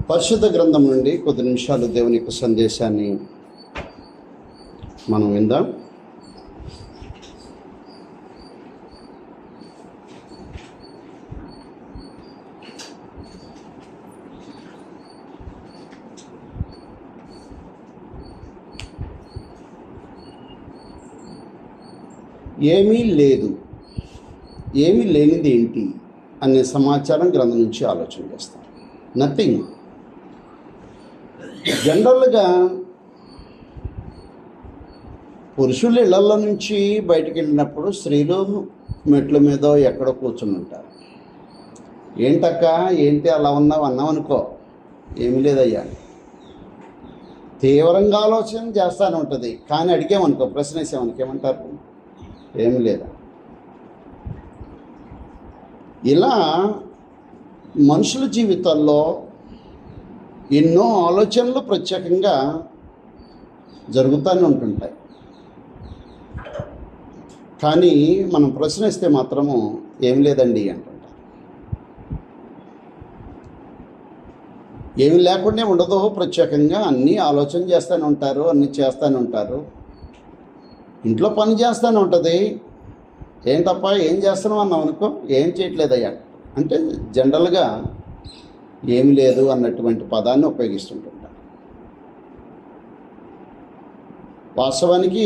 పరిశుద్ధ గ్రంథం నుండి కొద్ది నిమిషాలు దేవుని యొక్క సందేశాన్ని మనం విందాం. ఏమీ లేదు, ఏమీ లేనిది ఏంటి అనే సమాచారం గ్రంథం నుంచి ఆలోచన చేస్తాం. నథింగ్. జనరల్గా పురుషులు ఇళ్లలో నుంచి బయటికి వెళ్ళినప్పుడు స్త్రీలు మెట్ల మీద ఎక్కడో కూర్చుని ఉంటారు. ఏంటక్క ఏంటి అలా ఉన్నావు అన్నామనుకో, ఏమీ లేదయ్యా, తీవ్రంగా ఆలోచన చేస్తానే ఉంటుంది. కానీ అడిగామనుకో, ప్రశ్న వేసామనుకో, ఏమంటారు? ఏమి లేదా. ఇలా మనుషుల జీవితాల్లో ఎన్నో ఆలోచనలు ప్రత్యేకంగా జరుగుతూనే ఉంటుంటాయి. కానీ మనం ప్రశ్నిస్తే మాత్రము ఏం లేదండి అంటుంటారు. ఏమి లేకుండా ఉండదు. ప్రత్యేకంగా అన్నీ ఆలోచన చేస్తూనే ఉంటారు, అన్నీ చేస్తూనే ఉంటారు. ఇంట్లో పని చేస్తూనే ఉంటుంది. ఏంటప్ప ఏం చేస్తున్నావు అన్నావు అనుకో, ఏం చేయట్లేదయ్యా అంటే జనరల్గా ఏమి లేదు అన్నటువంటి పదాన్ని ఉపయోగిస్తుంటుంటారు. వాస్తవానికి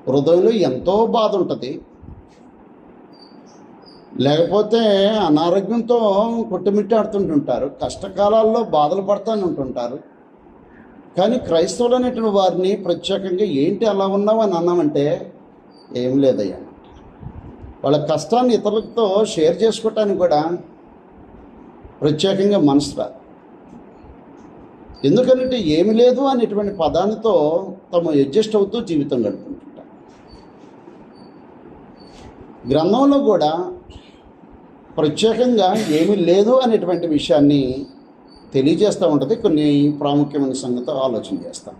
హృదయంలో ఎంతో బాధ ఉంటుంది. లేకపోతే అనారోగ్యంతో కొట్టుమిట్టాడుతుంటుంటారు, కష్టకాలాల్లో బాధలు పడుతూనే ఉంటుంటారు. కానీ క్రైస్తవులు అనేటువంటి వారిని ప్రత్యేకంగా ఏంటి అలా ఉన్నావు అని అన్నామంటే ఏం లేదయ్యా. వాళ్ళ కష్టాన్ని ఇతరులతో షేర్ చేసుకోవటానికి కూడా ప్రత్యేకంగా మనసు రాదు. ఎందుకంటే ఏమి లేదు అనేటువంటి పదానితో తమ అడ్జస్ట్ అవుతూ జీవితం గడుపుతుంటారు. గ్రంథంలో కూడా ప్రత్యేకంగా ఏమీ లేదు అనేటువంటి విషయాన్ని తెలియజేస్తూ ఉంటుంది. కొన్ని ప్రాముఖ్యమైన సంగతి ఆలోచన చేస్తాం.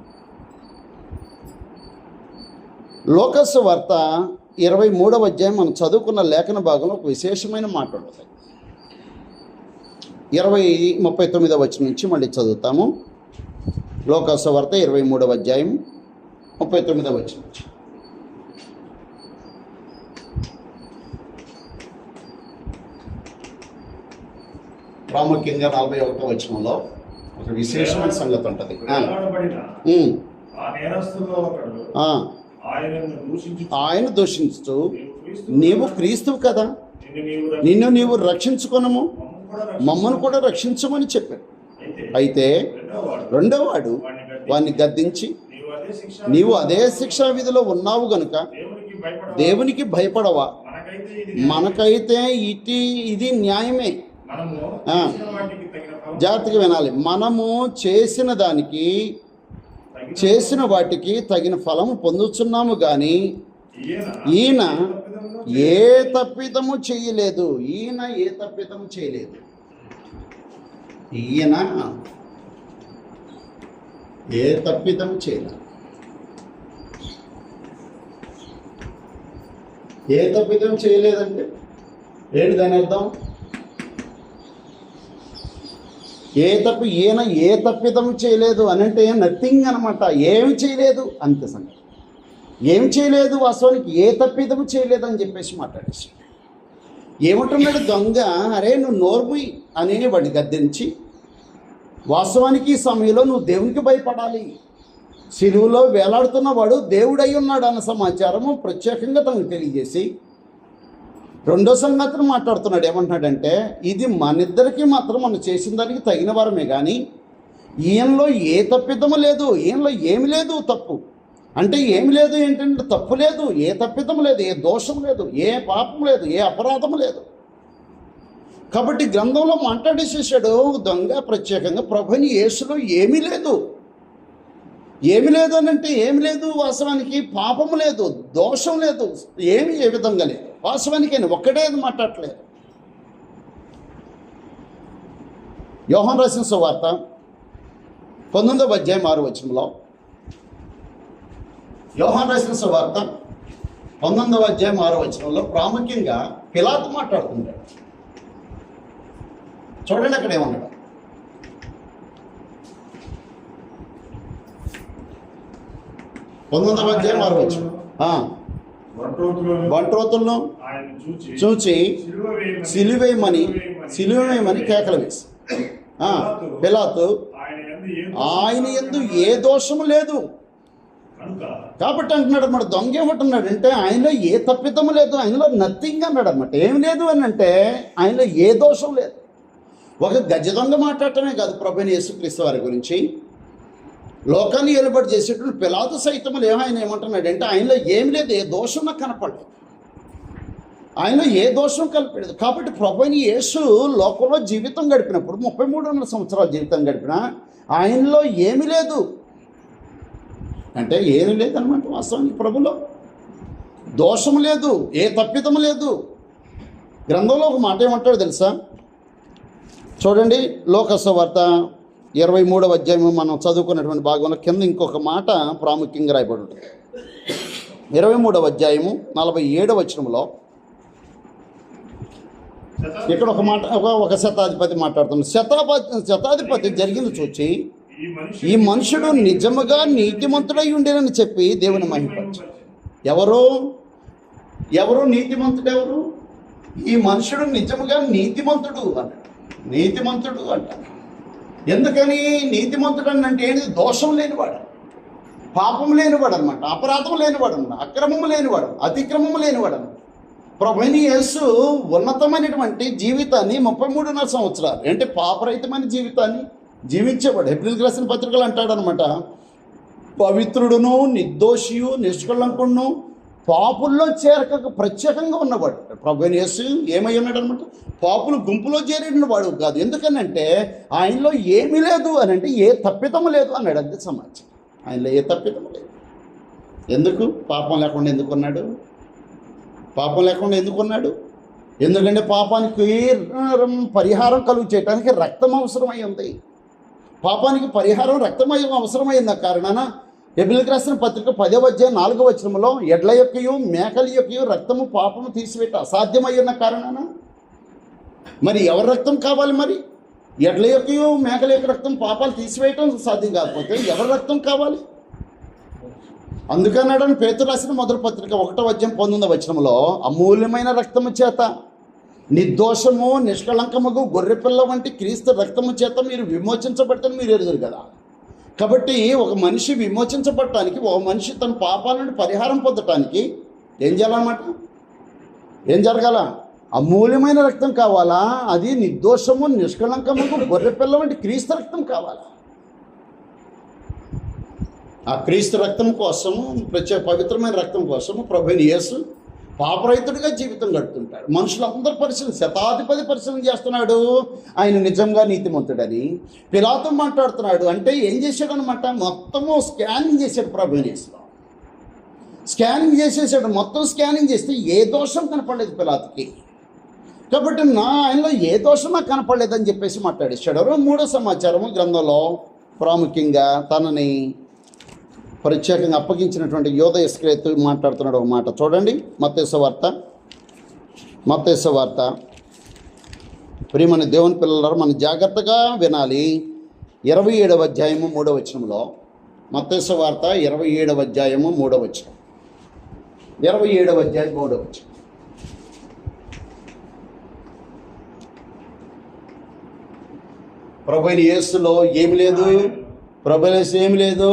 లోకసు వార్త 23వ అధ్యాయం మనం చదువుకున్న లేఖన భాగంలో ఒక విశేషమైన మాట ఉంటుంది. 39వ వచనం నుంచి మళ్ళీ చదువుతాము. లోకసు వార్త 23వ అధ్యాయం 39వ వచనం నుంచి. ప్రాముఖ్యంగా 41వ వచనంలో ఒక విశేషమైన సంగతి ఉంటుంది. ఆయన దూషించుతూ నీవు క్రీస్తువు కదా, నిన్ను నీవు రక్షించుకొనము, మమ్మను కూడా రక్షించమని చెప్పాడు. అయితే రెండోవాడు వాడిని గద్దించి, నీవు అదే శిక్షా విధిలో ఉన్నావు గనుక దేవునికి భయపడవా? మనకైతే ఇది న్యాయమే. జాగ్రత్తగా వినాలి. మనము చేసిన వాటికి తగిన ఫలము పొందుతున్నాము, కానీ ఈయన ఏ తప్పిదము చేయలేదు. ఈయన ఏ తప్పిదము చేయలేదు. ఈయన ఏ తప్పిదము చేయలేదు. ఏ తప్పిదం చేయలేదంటే ఏంటి దాని అర్థం? ఈయన ఏ తప్పిదం చేయలేదు అని అంటే నథింగ్ అనమాట. ఏమి చేయలేదు అంతే సంగతి. ఏం చేయలేదు, వాస్తవానికి ఏ తప్పిదము చేయలేదు అని చెప్పేసి మాట్లాడేసి ఏమంటున్నాడు దొంగ? అరే నువ్వు నోర్ముయి అని వాడిని గద్దించి, వాస్తవానికి ఈ సమయంలో నువ్వు దేవునికి భయపడాలి. సిలువలో వేలాడుతున్న వాడు దేవుడై ఉన్నాడు అన్న సమాచారము ప్రత్యేకంగా తనకు తెలియజేసి రెండో సంగతిని మాట్లాడుతున్నాడు. ఏమంటున్నాడంటే, ఇది మనిద్దరికి మాత్రం మనం చేసిన దానికి తగిన వారమే, కానీ ఈయనలో ఏ తప్పిదము లేదు, ఈయనలో ఏమి లేదు తప్పు. అంటే ఏమి లేదు ఏంటంటే తప్పు లేదు, ఏ తప్పిదము లేదు, ఏ దోషం లేదు, ఏ పాపం లేదు, ఏ అపరాధం లేదు. కాబట్టి గ్రంథంలో మాట్లాడేసేసాడు దొంగ ప్రత్యేకంగా, ప్రభుని యేసులో ఏమీ లేదు. ఏమి లేదు అని అంటే ఏమి లేదు, వాస్తవానికి పాపము లేదు, దోషం లేదు, ఏమి ఏ విధంగా లేదు. వాస్తవానికి ఆయన ఒక్కడే మాట్లాడలేదు. యోహాను రాసిన సువార్త 19వ అధ్యాయం 6వ వచనంలో, యోహాను రాసిన సువార్త 19వ అధ్యాయం 6వ వచనంలో ప్రాముఖ్యంగా పిలాతు మాట్లాడుతుంటాడు. చూడండి అక్కడ ఏమన్నాడు. 19వ అధ్యాయం 6వ వచనం. బంట్రోతులను చూచి సిలువేయమని కేకలు వేసి పిలాతు ఆయన యందు ఏ దోషము లేదు కాబట్టి అంటున్నాడు అన్నమాట. దొంగ ఏమంటున్నాడు అంటే ఆయనలో ఏ తప్పిదము లేదు, ఆయనలో నథింగ్ అన్నాడు అనమాట. ఏం లేదు అని అంటే ఆయనలో ఏ దోషం లేదు. ఒక గజ దొంగ మాట్లాడటమే కాదు ప్రభువైన యేసుక్రీస్తు వారి గురించి లోకాన్ని ఏలుబడి చేసేటువంటి పిలాతు సైతములు ఆయన ఏమంటున్నాడు అంటే ఆయనలో ఏమి లేదు, ఏ దోషం నాకు కనపడలేదు, ఆయనలో ఏ దోషం కలపలేదు. కాబట్టి ప్రభువైన యేసు లోకంలో జీవితం గడిపినప్పుడు 33 సంవత్సరాల జీవితం గడిపిన ఆయనలో ఏమి లేదు అంటే ఏమి లేదనమాట. వాస్తవానికి ప్రభులో దోషం లేదు, ఏ తప్పిదం లేదు. గ్రంథంలో ఒక మాట ఏమంటాడు తెలుసా? చూడండి, లోకసువార్త 23వ అధ్యాయం మనం చదువుకున్నటువంటి భాగంలో కింద ఇంకొక మాట ప్రాముఖ్యంగా రాయబడి ఉంటుంది. 23వ అధ్యాయము 47వ వచనంలో ఇక్కడ ఒక మాట, ఒక శతాధిపతి మాట్లాడుతున్నాడు. శతాధిపతి జరిగింది చూచి ఈ మనుషుడు నిజముగా నీతిమంతుడై ఉండేనని చెప్పి దేవుని మహిమపరిచాడు. ఎవరు నీతిమంతుడు? ఎవరు? ఈ మనుషుడు నిజముగా నీతిమంతుడు అన్నాడు. నీతిమంతుడు అంటాడు. ఎందుకని నీతిమంతుడు అంటే ఏంటి? దోషం లేనివాడు, పాపం లేనివాడు అనమాట, అపరాధం లేనివాడు అన్నమాట, అక్రమము లేనివాడు, అతిక్రమము లేనివాడు అన్నమాట. ప్రభువైన యేసు ఉన్నతమైనటువంటి జీవితాన్ని 33.5 సంవత్సరాలు అంటే పాపరహితమైన జీవితాన్ని జీవించేవాడు. ఏప్రిల్ రాసిన పత్రికలు అంటాడనమాట, పవిత్రుడును నిర్దోషియు నిష్కళంకుడును పాపుల్లో చేరక ప్రత్యేకంగా ఉన్నవాడు. ప్రభువైన యేసు ఏమై ఉన్నాడు అనమాట? పాపులు గుంపులో చేరిన వాడు కాదు. ఎందుకనంటే ఆయనలో ఏమీ లేదు అని అంటే ఏ తప్పిదము లేదు అన్నాడు. అంతే సమాచారం. ఆయనలో ఏ తప్పిదము లేదు. ఎందుకు? పాపం లేకుండా ఎందుకున్నాడు? పాపం లేకుండా ఎందుకున్నాడు? ఎందుకంటే పాపానికి పరిహారం కలుగు చేయడానికి రక్తం అవసరమై ఉంది. పాపానికి పరిహారం రక్తమయం అవసరమైన కారణాన ఎబ్రిల్కి రాసిన పత్రిక 10వ అధ్యాయం 4వ వచనంలో ఎడ్ల యొక్కయు మేకల యొక్కయు రక్తము పాపము తీసివేట అసాధ్యమై ఉన్న కారణాన మరి ఎవరి రక్తం కావాలి? మరి ఎడ్ల యొక్కయు మేకల యొక్క రక్తం పాపాలు తీసివేయటం సాధ్యం కాకపోతే ఎవరి రక్తం కావాలి? అందుకన్నాడని పేతురు రాసిన మొదటి పత్రిక 1వ అధ్యాయం 19వ వచనంలో అమూల్యమైన రక్తము చేత నిర్దోషము నిష్కళంకముగు గొర్రెపిల్ల వంటి క్రీస్తు రక్తము చేత మీరు విమోచించబడతారని మీరు ఎరుగురు కదా. కాబట్టి ఒక మనిషి విమోచించబడటానికి, ఒక మనిషి తన పాపాల నుండి పరిహారం పొందటానికి ఏం చేయాలన్నమాట? ఏం జరగాల? అమూల్యమైన రక్తం కావాలా? అది నిర్దోషము నిష్కళంకముగు గొర్రెపిల్ల వంటి క్రీస్తు రక్తం కావాలా? ఆ క్రీస్తు రక్తం కోసము, ప్రత్యేక పవిత్రమైన రక్తం కోసము ప్రభువైన యేసు పాపరహితుడిగా జీవితం గడుపుతుంటాడు. మనుషులందరూ శతాధిపతి పరిశీలన చేస్తున్నాడు ఆయన నిజంగా నీతిమంతుడని. పిలాతు మాట్లాడుతున్నాడు. అంటే ఏం చేశాడు అనమాట? మొత్తము స్కానింగ్ చేశాడు ప్రభువైన యేసులో. స్కానింగ్ చేసేసాడు. మొత్తం స్కానింగ్ చేస్తే ఏ దోషం కనపడలేదు పిలాతుకి. కాబట్టి ఆయనలో ఏ దోషం నాకు కనపడలేదని చెప్పేసి మాట్లాడేశాడు. 3వ సమాచారము గ్రంథంలో ప్రాముఖ్యంగా తనని ప్రత్యేకంగా అప్పగించినటువంటి యోధ ఇస్కరియోతు మాట్లాడుతున్నాడు. ఒక మాట చూడండి, మత్తయి వార్త. ప్రియమైన దేవుని పిల్లలారా, మనం జాగ్రత్తగా వినాలి. 27వ అధ్యాయము 3వ వచనంలో, మత్తయి వార్త 27వ అధ్యాయము 3వ వచనం. 27వ అధ్యాయం 3వ వచనం. ప్రభువైన యేసులో ఏమి లేదు, ప్రభువైన యేసు ఏమి లేదు,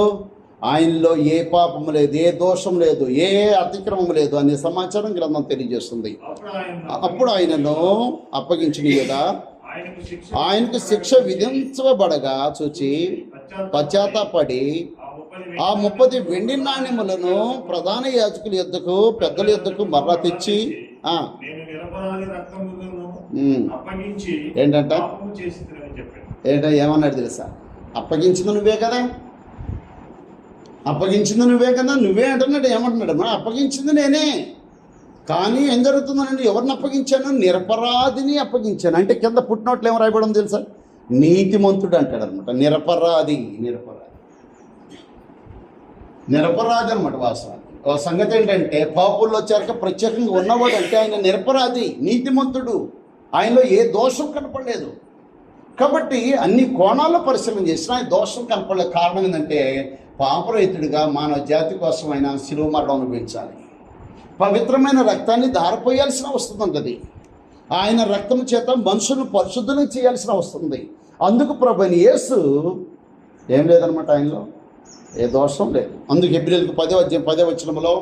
ఆయనలో ఏ పాపము లేదు, ఏ దోషం లేదు, ఏ అతిక్రమం లేదు అనే సమాచారం గ్రంథం తెలియజేస్తుంది. అప్పుడు ఆయనను అప్పగించిన కదా ఆయనకు శిక్ష విధించబడగా చూచి పశ్చాత్తాపడి ఆ 30 వెండి నాణ్యములను ప్రధాన యాజకుల యొద్దకు పెద్దల యొద్దకు మరలా తెచ్చి ఏమన్నాడు తెలుసా? అప్పగించింది నువ్వే కదా, నువ్వే అంటున్నాడు. ఏమంటున్నాడు? మనం అప్పగించింది నేనే, కానీ ఏం జరుగుతుందనండి? ఎవరిని అప్పగించాను? నిరపరాధిని అప్పగించాను. అంటే కింద పుట్టినోట్లు ఏమో రాయబడం తెలుసా? నీతిమంతుడు అంటాడు అనమాట. నిరపరాధి అనమాట. వాస్తవానికి ఒక సంగతి ఏంటంటే పాపుల్లో చేరక ప్రత్యేకంగా ఉన్నవాడు అంటే ఆయన నిరపరాధి, నీతిమంతుడు, ఆయనలో ఏ దోషం కనపడలేదు. కాబట్టి అన్ని కోణాల్లో పరిశీలన చేసినా దోషం కనపడలేదు. కారణం ఏంటంటే పాపరహితుడిగా మానవ జాతి కోసం ఆయన శిలువ మరణం అనుభవించాలి. పవిత్రమైన రక్తాన్ని ధారపోయాల్సిన వస్తుంది. ఆయన రక్తం చేత మనుషులను పరిశుద్ధులను చేయాల్సిన వస్తుంది. అందుకు ప్రభువైన యేసు ఏం లేదనమాట, ఆయనలో ఏ దోషం లేదు. అందుకు హెబ్రీయులకు 10వ వచనంలో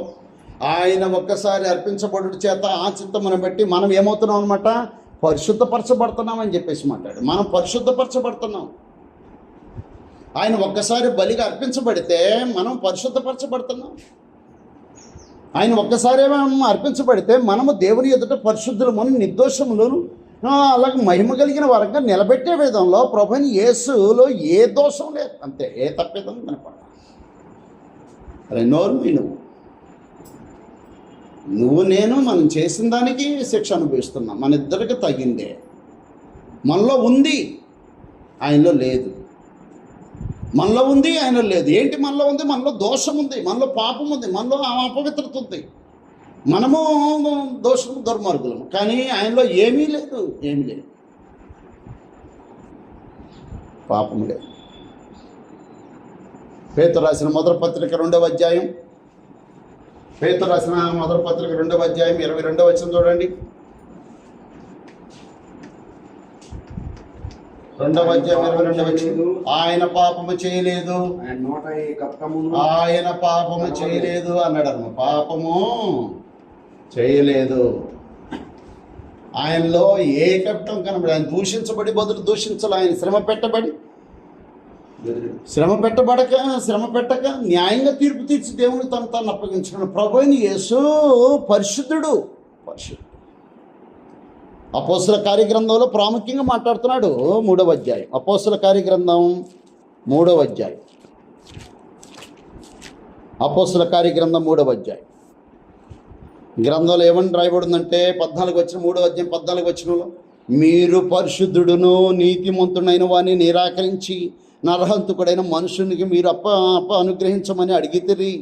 ఆయన ఒక్కసారి అర్పించబడుట చేత ఆ చిత్తమును బట్టి మనం ఏమవుతున్నాం అనమాట, పరిశుద్ధపరచబడుతున్నాం అని చెప్పేసి మాట్లాడు. మనం పరిశుద్ధపరచబడుతున్నాం. ఆయన ఒక్కసారి బలిగా అర్పించబడితే మనం పరిశుద్ధపరచబడుతున్నాం. ఆయన ఒక్కసారి అర్పించబడితే మనము దేవుని ఎదుట పరిశుద్ధులమును నిర్దోషములను అలాగే మహిమ కలిగిన వారంగా నిలబెట్టే విధంలో ప్రభువైన యేసులో ఏ దోషం లేదు, అంతే. ఏ తప్పిదం కనపడ. అరే నోరు నువ్వు నేను మనం చేసిన దానికి శిక్ష అనుభవిస్తున్నాం. మన ఇద్దరికి తగిందే. మనలో ఉంది, ఆయనలో లేదు. మనలో ఉంది, ఆయనలో లేదు. ఏంటి మనలో ఉంది? మనలో దోషం ఉంది, మనలో పాపం ఉంది, మనలో అపవిత్రత ఉంది. మనము దోషము దుర్మార్గులము, కానీ ఆయనలో ఏమీ లేదు. పాపము లేదు. పేతురు రాసిన మొదటి పత్రిక 2వ అధ్యాయం 22వ వచనం చూడండి. 2వ అధ్యాయం 22వ వచనం. ఆయన పాపము చేయలేదు, ఆయన పాపము చేయలేదు అన్నాడు. పాపము చేయలేదు. ఆయనలో ఏ కపటం కనబడి, ఆయన దూషించబడి బదులు దూషించాలి. ఆయన శ్రమ పెట్టక న్యాయంగా తీర్పు తీర్చి దేవుని తను అప్పగించుకున్నాడు. ప్రభువైన యేసు పరిశుద్ధుడు. అపోస్తల కార్యగ్రంథంలో ప్రాముఖ్యంగా మాట్లాడుతున్నాడు. 3వ అధ్యాయం అపోస్తల కార్యగ్రంథం 3వ అధ్యాయం అపోస్తల కార్యగ్రంథం 3వ అధ్యాయం గ్రంథంలో ఏమని రాయబడిందంటే 3వ అధ్యాయం 14వ వచనంలో, మీరు పరిశుద్ధుడును నీతిమంతుడైన వారిని నిరాకరించి నరహంతకుడైన మనుషునికి మీరు అనుగ్రహించమని అడిగితిరి.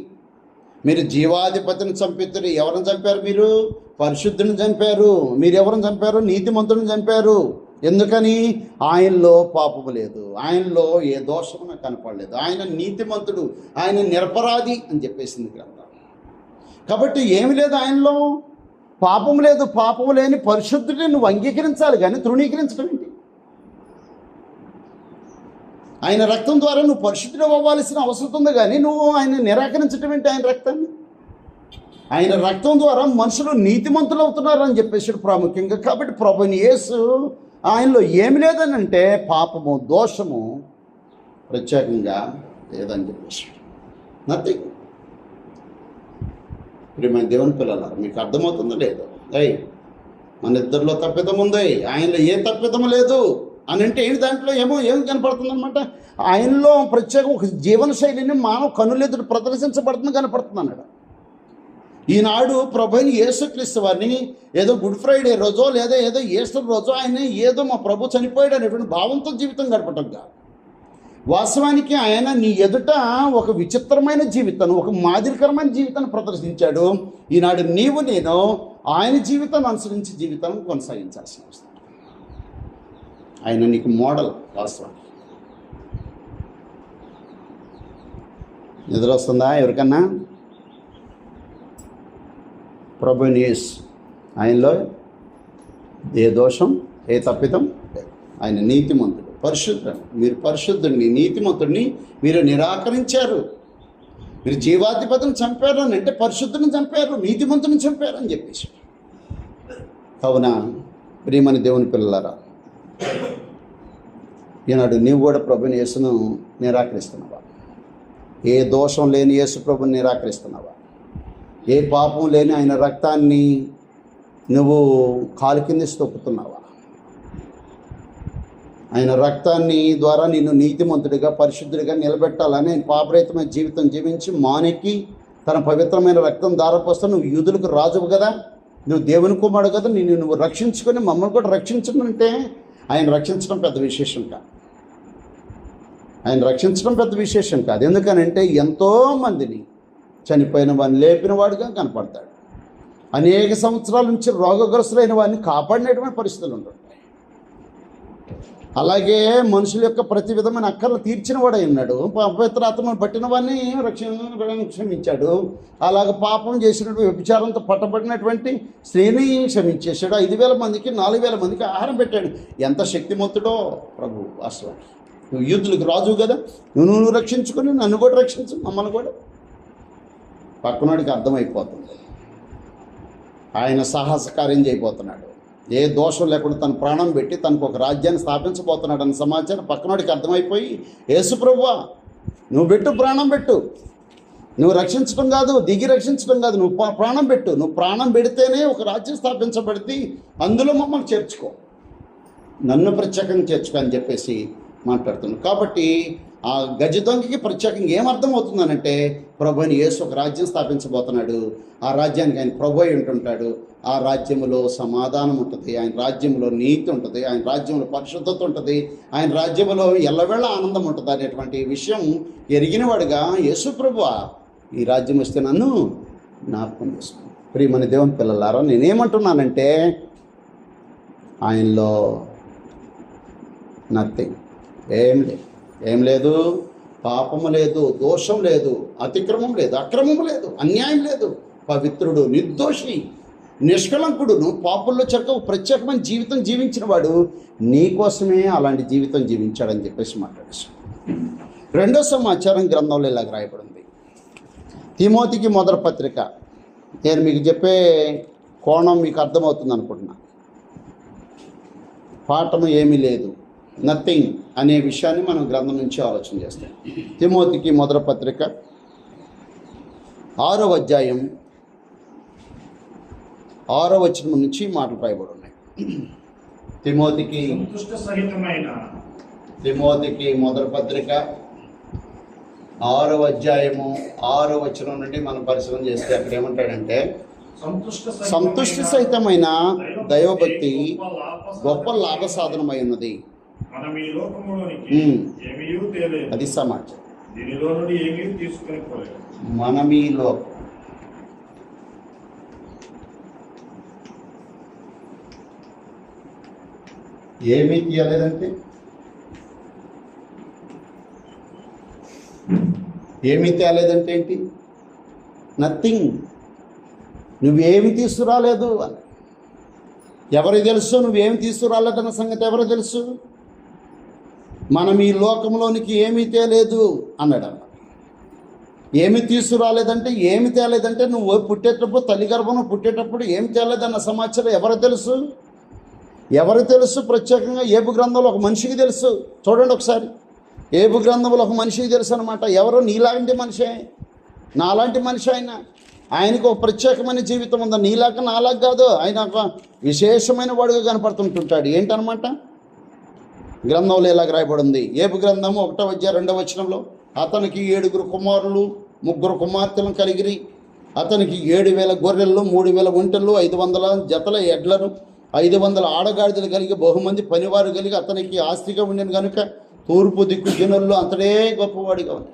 మీరు జీవాధిపతిని చంపితిరి. ఎవరిని చంపారు? మీరు పరిశుద్ధుని చంపారు. మీరు ఎవరిని చంపారు? నీతిమంతుడిని చంపారు. ఎందుకని? ఆయనలో పాపము లేదు, ఆయనలో ఏ దోషము నాకు కనపడలేదు. ఆయన నీతిమంతుడు, ఆయన నిరపరాధి అని చెప్పేసింది గ్రంథం. కాబట్టి ఏమి లేదు ఆయనలో, పాపం లేదు. పాపము లేని పరిశుద్ధుడిని నువ్వు అంగీకరించాలి, కానీ తృణీకరించడం ఏంటి? ఆయన రక్తం ద్వారా నువ్వు పరిశుద్ధుడు అవ్వాల్సిన అవసరం ఉంది, కానీ నువ్వు ఆయన నిరాకరించడం ఏంటి? ఆయన రక్తం ద్వారా మనుషులు నీతిమంతులు అవుతున్నారు అని చెప్పేసాడు ప్రాముఖ్యంగా. కాబట్టి ప్రభువైన యేసు ఆయనలో ఏమి లేదని అంటే పాపము, దోషము ప్రత్యేకంగా లేదని చెప్పేసాడు. నథింగ్. ప్రియమైన దేవుని పిల్లలారా, మీకు అర్థమవుతుందో లేదో? మన ఇద్దరిలో తప్పిదం ఉంది, ఆయనలో ఏ తప్పిదం లేదు అని అంటే ఏంటి? దాంట్లో ఏం కనపడుతుంది అనమాట. ఆయనలో ప్రత్యేకం ఒక జీవన శైలిని మానవ కనులెదురు ప్రదర్శించబడుతుంది, కనపడుతుంది అన్నాడు. ఈనాడు ప్రభువైన యేసుక్రీస్తు వారిని ఏదో గుడ్ ఫ్రైడే రోజో లేదా ఏదో ఈస్టర్ రోజో ఆయన ఏదో మా ప్రభు చనిపోయాడు అనేటువంటి భావంతో జీవితం గడపటం కాదు. వాస్తవానికి ఆయన నీ ఎదుట ఒక విచిత్రమైన జీవితాన్ని, ఒక మాదిరికరమైన జీవితాన్ని ప్రదర్శించాడు. ఈనాడు నీవు నేను ఆయన జీవితాన్ని అనుసరించి జీవితాన్ని కొనసాగించాల్సిన అవసరం. ఆయన నీకు మోడల్. వాస్తవానికి నిద్ర వస్తుందా ఎవరికన్నా? ప్రభువైన యేసు ఆయనలో ఏ దోషం, ఏ తప్పిదం లేదు. ఆయన నీతిమంతుడు, పరిశుద్ధుడు. మీరు పరిశుద్ధుడిని, నీతిమంతుడిని మీరు నిరాకరించారు. మీరు జీవాధిపతిని చంపారు అని అంటే పరిశుద్ధుని చంపారు, నీతిమంతుని చంపారు అని చెప్పేసి. కావున ప్రియమైన దేవుని పిల్లలారా, ఈనాడు నీవు కూడా ప్రభుని యేసును నిరాకరిస్తున్నావా? ఏ దోషం లేని యేసు ప్రభుని నిరాకరిస్తున్నావా? ఏ పాపం లేని ఆయన రక్తాన్ని నువ్వు కాలు కింద తొక్కుతున్నావా? ఆయన రక్తాన్ని ద్వారా నిన్ను నీతిమంతుడిగా, పరిశుద్ధుడిగా నిలబెట్టాలని పాపరహితమైన జీవితం జీవించి మానికి తన పవిత్రమైన రక్తం దారపోస్తా. నువ్వు యూదులకు రాజువు కదా, నువ్వు దేవుని కుమారుడు కదా, నువ్వు రక్షించుకొని మమ్మల్ని కూడా రక్షించడం అంటే ఆయన రక్షించడం పెద్ద విశేషం కాదు. ఆయన రక్షించడం పెద్ద విశేషం కాదు. ఎందుకనంటే ఎంతోమందిని చనిపోయిన వాడిని లేపిన వాడుగా కనపడతాడు. అనేక సంవత్సరాల నుంచి రోగగ్రస్తులైన వాడిని కాపాడినటువంటి పరిస్థితులు ఉంటాయి. అలాగే మనుషుల యొక్క ప్రతి విధమైన అక్కర్లు తీర్చిన వాడై ఉన్నాడు. పవిత్ర ఆత్మను పట్టిన వాడిని క్షమించాడు. అలాగే పాపం చేసినటువంటి వ్యభిచారంతో పట్టబడినటువంటి స్త్రీని క్షమించేశాడు. 5,000 మందికి 4,000 మందికి ఆహారం పెట్టాడు. ఎంత శక్తిమంతుడో ప్రభు అసలు. నువ్వు యూదులకు రాజు కదా, నువ్వు రక్షించుకొని నన్ను కూడా రక్షించు, మమ్మల్ని కూడా. పక్కనోడికి అర్థమైపోతుంది ఆయన సాహస కార్యం చేయబోతున్నాడు. ఏ దోషం లేకుండా తన ప్రాణం పెట్టి తనకు ఒక రాజ్యాన్ని స్థాపించబోతున్నాడు అన్న సమాచారం పక్కనోడికి అర్థమైపోయి, యేసు ప్రభువా నువ్వు పెట్టు, ప్రాణం పెట్టు, నువ్వు రక్షించడం కాదు, దిగి రక్షించడం కాదు, నువ్వు ప్రాణం పెట్టు, నువ్వు ప్రాణం పెడితేనే ఒక రాజ్యం స్థాపించబడితే అందులో మమ్మల్ని చేర్చుకో, నన్ను ప్రత్యేకంగా చేర్చుకో అని చెప్పేసి మాట్లాడుతున్నాను. కాబట్టి ఆ గజ దొంగకి ప్రత్యేకంగా ఏమర్థమవుతుందనంటే, ప్రభు అని యేసు ఒక రాజ్యం స్థాపించబోతున్నాడు. ఆ రాజ్యానికి ఆయన ప్రభు అయి ఉంటుంటాడు. ఆ రాజ్యంలో సమాధానం ఉంటుంది, ఆయన రాజ్యంలో నీతి ఉంటుంది, ఆయన రాజ్యంలో పరిశుద్ధత ఉంటుంది, ఆయన రాజ్యంలో ఎల్లవేళ ఆనందం ఉంటుంది అనేటువంటి విషయం ఎరిగినవాడుగా, యేసు ప్రభువా ఈ రాజ్యం వస్తే నన్ను జ్ఞాపకం చేసుకో. ప్రియమైన దేవుని పిల్లలారా, నేనేమంటున్నానంటే ఆయనలో నథింగ్, ఏం లేదు, పాపము లేదు, దోషం లేదు, అతిక్రమం లేదు, అక్రమం లేదు, అన్యాయం లేదు, పవిత్రుడు, నిర్దోషి, నిష్కళంకుడు, పాపుల్లో చెక్క ప్రత్యేకమైన జీవితం జీవించిన వాడు నీకోసమే అలాంటి జీవితం జీవించాడని చెప్పేసి మాట్లాడేశాడు. 2వ సమాచారం గ్రంథంలో ఇలాగ రాయబడింది. తిమోతికి మొదటి పత్రిక. నేను మీకు చెప్పే కోణం మీకు అర్థమవుతుంది అనుకుంటున్నా. పాఠం ఏమీ లేదు, నథింగ్ అనే విషయాన్ని మనం గ్రంథం నుంచి ఆలోచన చేస్తాం. తిమోతికి మొదటి పత్రిక 6వ అధ్యాయం 6వ వచనం నుంచి మాటలు రాయబడి ఉన్నాయి. తిమోతికి మొదటి పత్రిక 6వ అధ్యాయము 6వ వచనం నుండి మనం పరిశీలన చేస్తే అక్కడ ఏమంటాడంటే, సంతుష్టి సహితమైన దైవభక్తి గొప్ప లాభ సాధనమై ఉన్నది. అది సమాచారం. మనమీలో ఏమీ తీయలేదంటే, ఏమీ తేలేదంటే ఏంటి? నథింగ్. నువ్వేమి తీసుకురాలేదు అని ఎవరికి తెలుసు? నువ్వేమి తీసుకురాలేదన్న సంగతి ఎవరికి తెలుసు? మనం ఈ లోకంలోనికి ఏమీ తేలేదు అన్నాడు అన్న. ఏమి తీసుకురాలేదంటే, ఏమి తేలేదంటే నువ్వు పుట్టేటప్పుడు, తల్లి గర్భంలో పుట్టేటప్పుడు ఏమి తేలేదన్న సమాచారం ఎవరికి తెలుసు? ఎవరికి తెలుసు? ప్రత్యేకంగా ఏబు గ్రంథంలో ఒక మనిషికి తెలుసు. చూడండి ఒకసారి, ఏబు గ్రంథంలో ఒక మనిషికి తెలుసు అనమాట. ఎవరో నీలాంటి మనిషి, నాలాంటి మనిషి. ఆయనకు ఒక ప్రత్యేకమైన జీవితం ఉంది. నీలాగా నాలాగా కాదు, ఆయన ఒక విశేషమైన వాడుగా కనపడుతుంటుంటాడు. ఏంటనమాట? గ్రంథంలో ఇలాగ రాయబడింది. ఏబు గ్రంథము 1వ అధ్యాయం 2వ వచనంలో, అతనికి 7 కుమారులు 3 కుమార్తెలను కలిగిరి. అతనికి 7,000 గొర్రెలు, 3,000 ఒంటెలు, 500 జతల ఎడ్లను, 500 ఆడగాడిదలు కలిగి, బహుమంది పనివారు కలిగి అతనికి ఆస్తిగా ఉండేది కనుక తూర్పు దిక్కు జనుల్లో అతడే గొప్పవాడిగా ఉంది.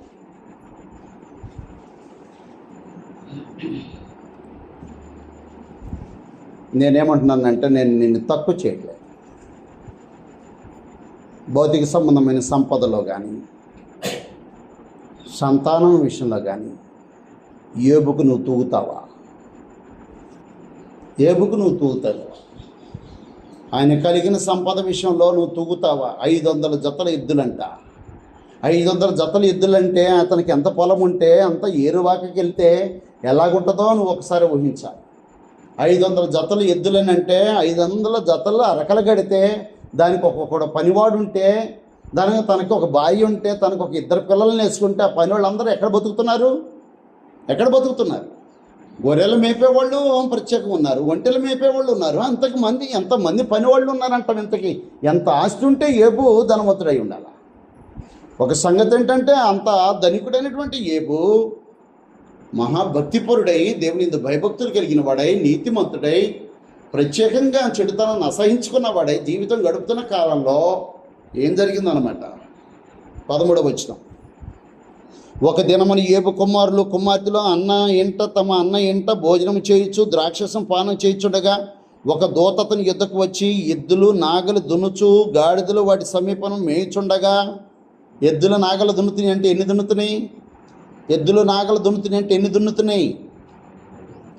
నేనేమంటున్నానంటే, నేను నిన్ను తక్కువ చేయట్లేదు. భౌతిక సంబంధమైన సంపదలో కానీ, సంతానం విషయంలో కానీ ఏబుకు నువ్వు తూగుతావా? ఏబుకు నువ్వు తూగుతావా? ఆయన కలిగిన సంపద విషయంలో నువ్వు తూగుతావా? 500 జతల ఎద్దులంట. 500 జతల ఎద్దులంటే అతనికి ఎంత పొలం ఉంటే అంత ఏరువాకకి వెళ్తే ఎలాగుంటుందో నువ్వు ఒకసారి ఊహించాలి. 500 జతలు ఎద్దులని అంటే 500 జతలు అరకలు గడితే, దానికి ఒక్కొక్క పనివాడు ఉంటే, దానికి తనకి ఒక భార్య ఉంటే, తనకు ఒక 2 పిల్లల్ని వేసుకుంటే, ఆ పని వాళ్ళందరూ ఎక్కడ బతుకుతున్నారు? గొర్రెలు మేపేవాళ్ళు ప్రత్యేకంగా ఉన్నారు, ఒంటెలు మేపేవాళ్ళు ఉన్నారు. ఎంతమంది పనివాళ్ళు ఉన్నారంట. ఇంతకీ ఎంత ఆస్తి ఉంటే ఏబు ధనవంతుడై ఉండాలి. ఒక సంగతి ఏంటంటే, అంత ధనికుడైనటువంటి ఏబు మహాభక్తిపరుడై, దేవుని యందు భయభక్తులు కలిగిన వాడై, నీతిమంతుడై, ప్రత్యేకంగా చెడుతనాన్ని అసహించుకున్నవాడై జీవితం గడుపుతున్న కాలంలో ఏం జరిగిందనమాట? 13వ వచనం. ఒక దినమని ఏబు కుమారులు కుమార్తెలు తమ అన్న ఇంట భోజనం చేయొచ్చు, ద్రాక్షసం పానం చేయుచుండగా ఒక దూత అతని యుద్ధకు వచ్చి ఎద్దులు నాగలు దున్నుచు గాడిదలు వాటి సమీపం మేయుచుండగా, ఎద్దుల నాగలు దున్నుతున్నాయి అంటే ఎన్ని దున్నుతున్నాయి? ఎద్దులు నాగలు దున్నుతున్నాయి అంటే ఎన్ని దున్నుతున్నాయి?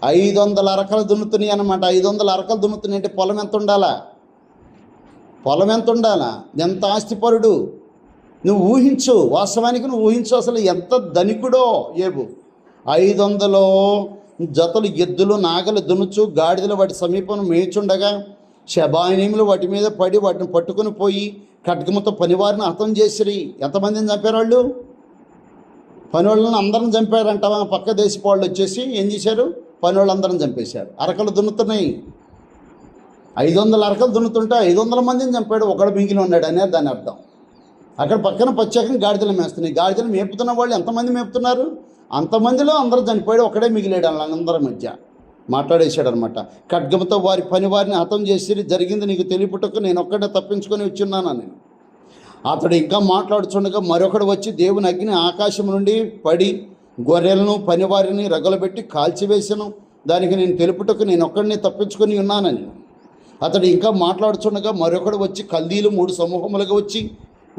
500 అరకలు దున్నుతున్నాయి అన్నమాట. 500 అరకలు దున్నుతున్నాయి అంటే పొలం ఎంత ఉండాలా? పొలం ఎంత ఉండాలా? ఎంత ఆస్తిపరుడు నువ్వు ఊహించు. వాస్తవానికి నువ్వు ఊహించు అసలు ఎంత ధనికుడో ఏబు. 500 జతలు ఎద్దులు నాగలు దున్నుచు గాడిదలు వాటి సమీపం మేయుచుండగా, శబాయినీములు వాటి మీద పడి వాటిని పట్టుకుని పోయి ఖడ్గముతో పనివారిని హతం చేసిరి. ఎంతమందిని చంపారు వాళ్ళు? పనివాళ్ళని అందరం చంపారంట. పక్క దేశపు వాళ్ళు వచ్చేసి ఏం చేశారు? పనివాళ్ళందరం చంపేశారు. అరకలు దున్నుతున్నాయి. 500 అరకలు దున్నుతుంటే 500 మందిని చంపాడు, ఒకడు మిగిలి ఉన్నాడు అనేది దాని అర్థం. అక్కడ పక్కన ప్రత్యేకంగా గాడిదలు మేస్తున్నాయి. గాడిదలు మేపుతున్న వాళ్ళు ఎంతమంది మేపుతున్నారు? అంతమందిలో అందరూ చనిపోయాడు, ఒకడే మిగిలాడు. అందరి మధ్య మాట్లాడేశాడు అనమాట. ఖడ్గముతో వారి వారిని హతం చేసి, జరిగింది నీకు తెలియపుటకు నేను ఒక్కడే తప్పించుకొని వచ్చున్నాను నేను. అతడు ఇంకా మాట్లాడుచుండగా మరొకడు వచ్చి దేవుని అగ్ని ఆకాశం నుండి పడి గొర్రెలను పనివారిని రగలబెట్టి కాల్చివేసెను. దానికి నేను తెలుపుటకు నేను ఒక్కడిని తప్పించుకొని ఉన్నానని. అతడు ఇంకా మాట్లాడుచుండగా మరొకడు వచ్చి కల్దీలు 3 సమూహములుగా వచ్చి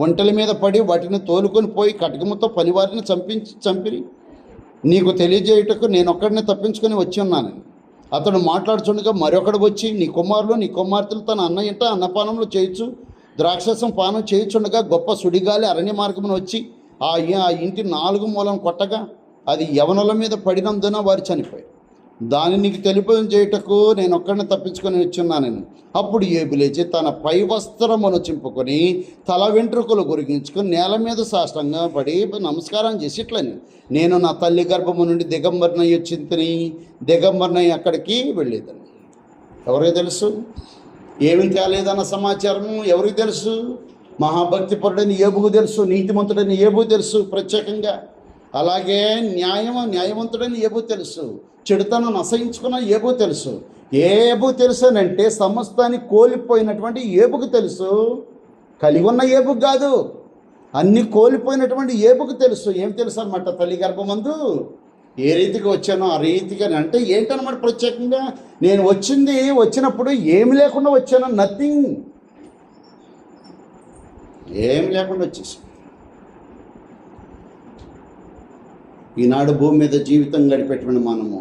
ఒంటెల మీద పడి వాటిని తోలుకొని పోయి ఖడ్గముతో పనివారిని చంపిరి. నీకు తెలియజేయుటకు నేను ఒక్కడిని తప్పించుకొని వచ్చి ఉన్నానని. అతడు మాట్లాడుచుండగా మరొకడు వచ్చి నీ కుమారులు నీ కుమార్తెలు తన అన్నయ్యంట అన్నపానంలో చేయొచ్చు ద్రాక్షరసం పానం చేయుచుండగా గొప్ప సుడిగాలి అరణ్య మార్గమును వచ్చి ఆ ఇంటి 4 మూలం కొట్టగా అది యవనుల మీద పడినందున వారు చనిపోయారు. దాన్ని నీకు తెలియజేయుటకు నేను ఒక్కడిని తప్పించుకొని వచ్చున్నానని. అప్పుడు ఏబు లేచి తన పై వస్త్రమును చింపుకొని తల వెంట్రుకలు గురిగించుకొని నేల మీద సాష్టంగా పడి నమస్కారం చేసి ఇట్లని, నేను నా తల్లి గర్భము నుండి దిగంబరినై వచ్చిందని. దిగంబరినై అక్కడికి వెళ్ళేదని. ఎవరికి తెలుసు? ఏమి తేలేదన్న సమాచారము ఎవరికి తెలుసు? మహాభక్తిపరుడని ఏబుకు తెలుసు, నీతిమంతుడని ఏబు తెలుసు ప్రత్యేకంగా. అలాగే న్యాయవంతుడని ఏబు తెలుసు, చెడుతనం అసహించుకున్న ఏబు తెలుసు. ఏబు తెలుసు అని అంటే సమస్తాన్ని కోల్పోయినటువంటి ఏబుకు తెలుసు, కలిగి ఉన్న ఏబుకు కాదు. అన్నీ కోల్పోయినటువంటి ఏబుకు తెలుసు. ఏం తెలుసు అనమాట? తల్లి గర్భమందు ఏ రీతిగా వచ్చానో ఆ రీతిగా. అంటే ఏంటన్నమాట ప్రత్యేకంగా? నేను వచ్చినప్పుడు ఏమి లేకుండా వచ్చాను. నథింగ్, ఏమి లేకుండా వచ్చేసి ఈనాడు భూమి మీద జీవితం గడిపెట్టుకుని మనము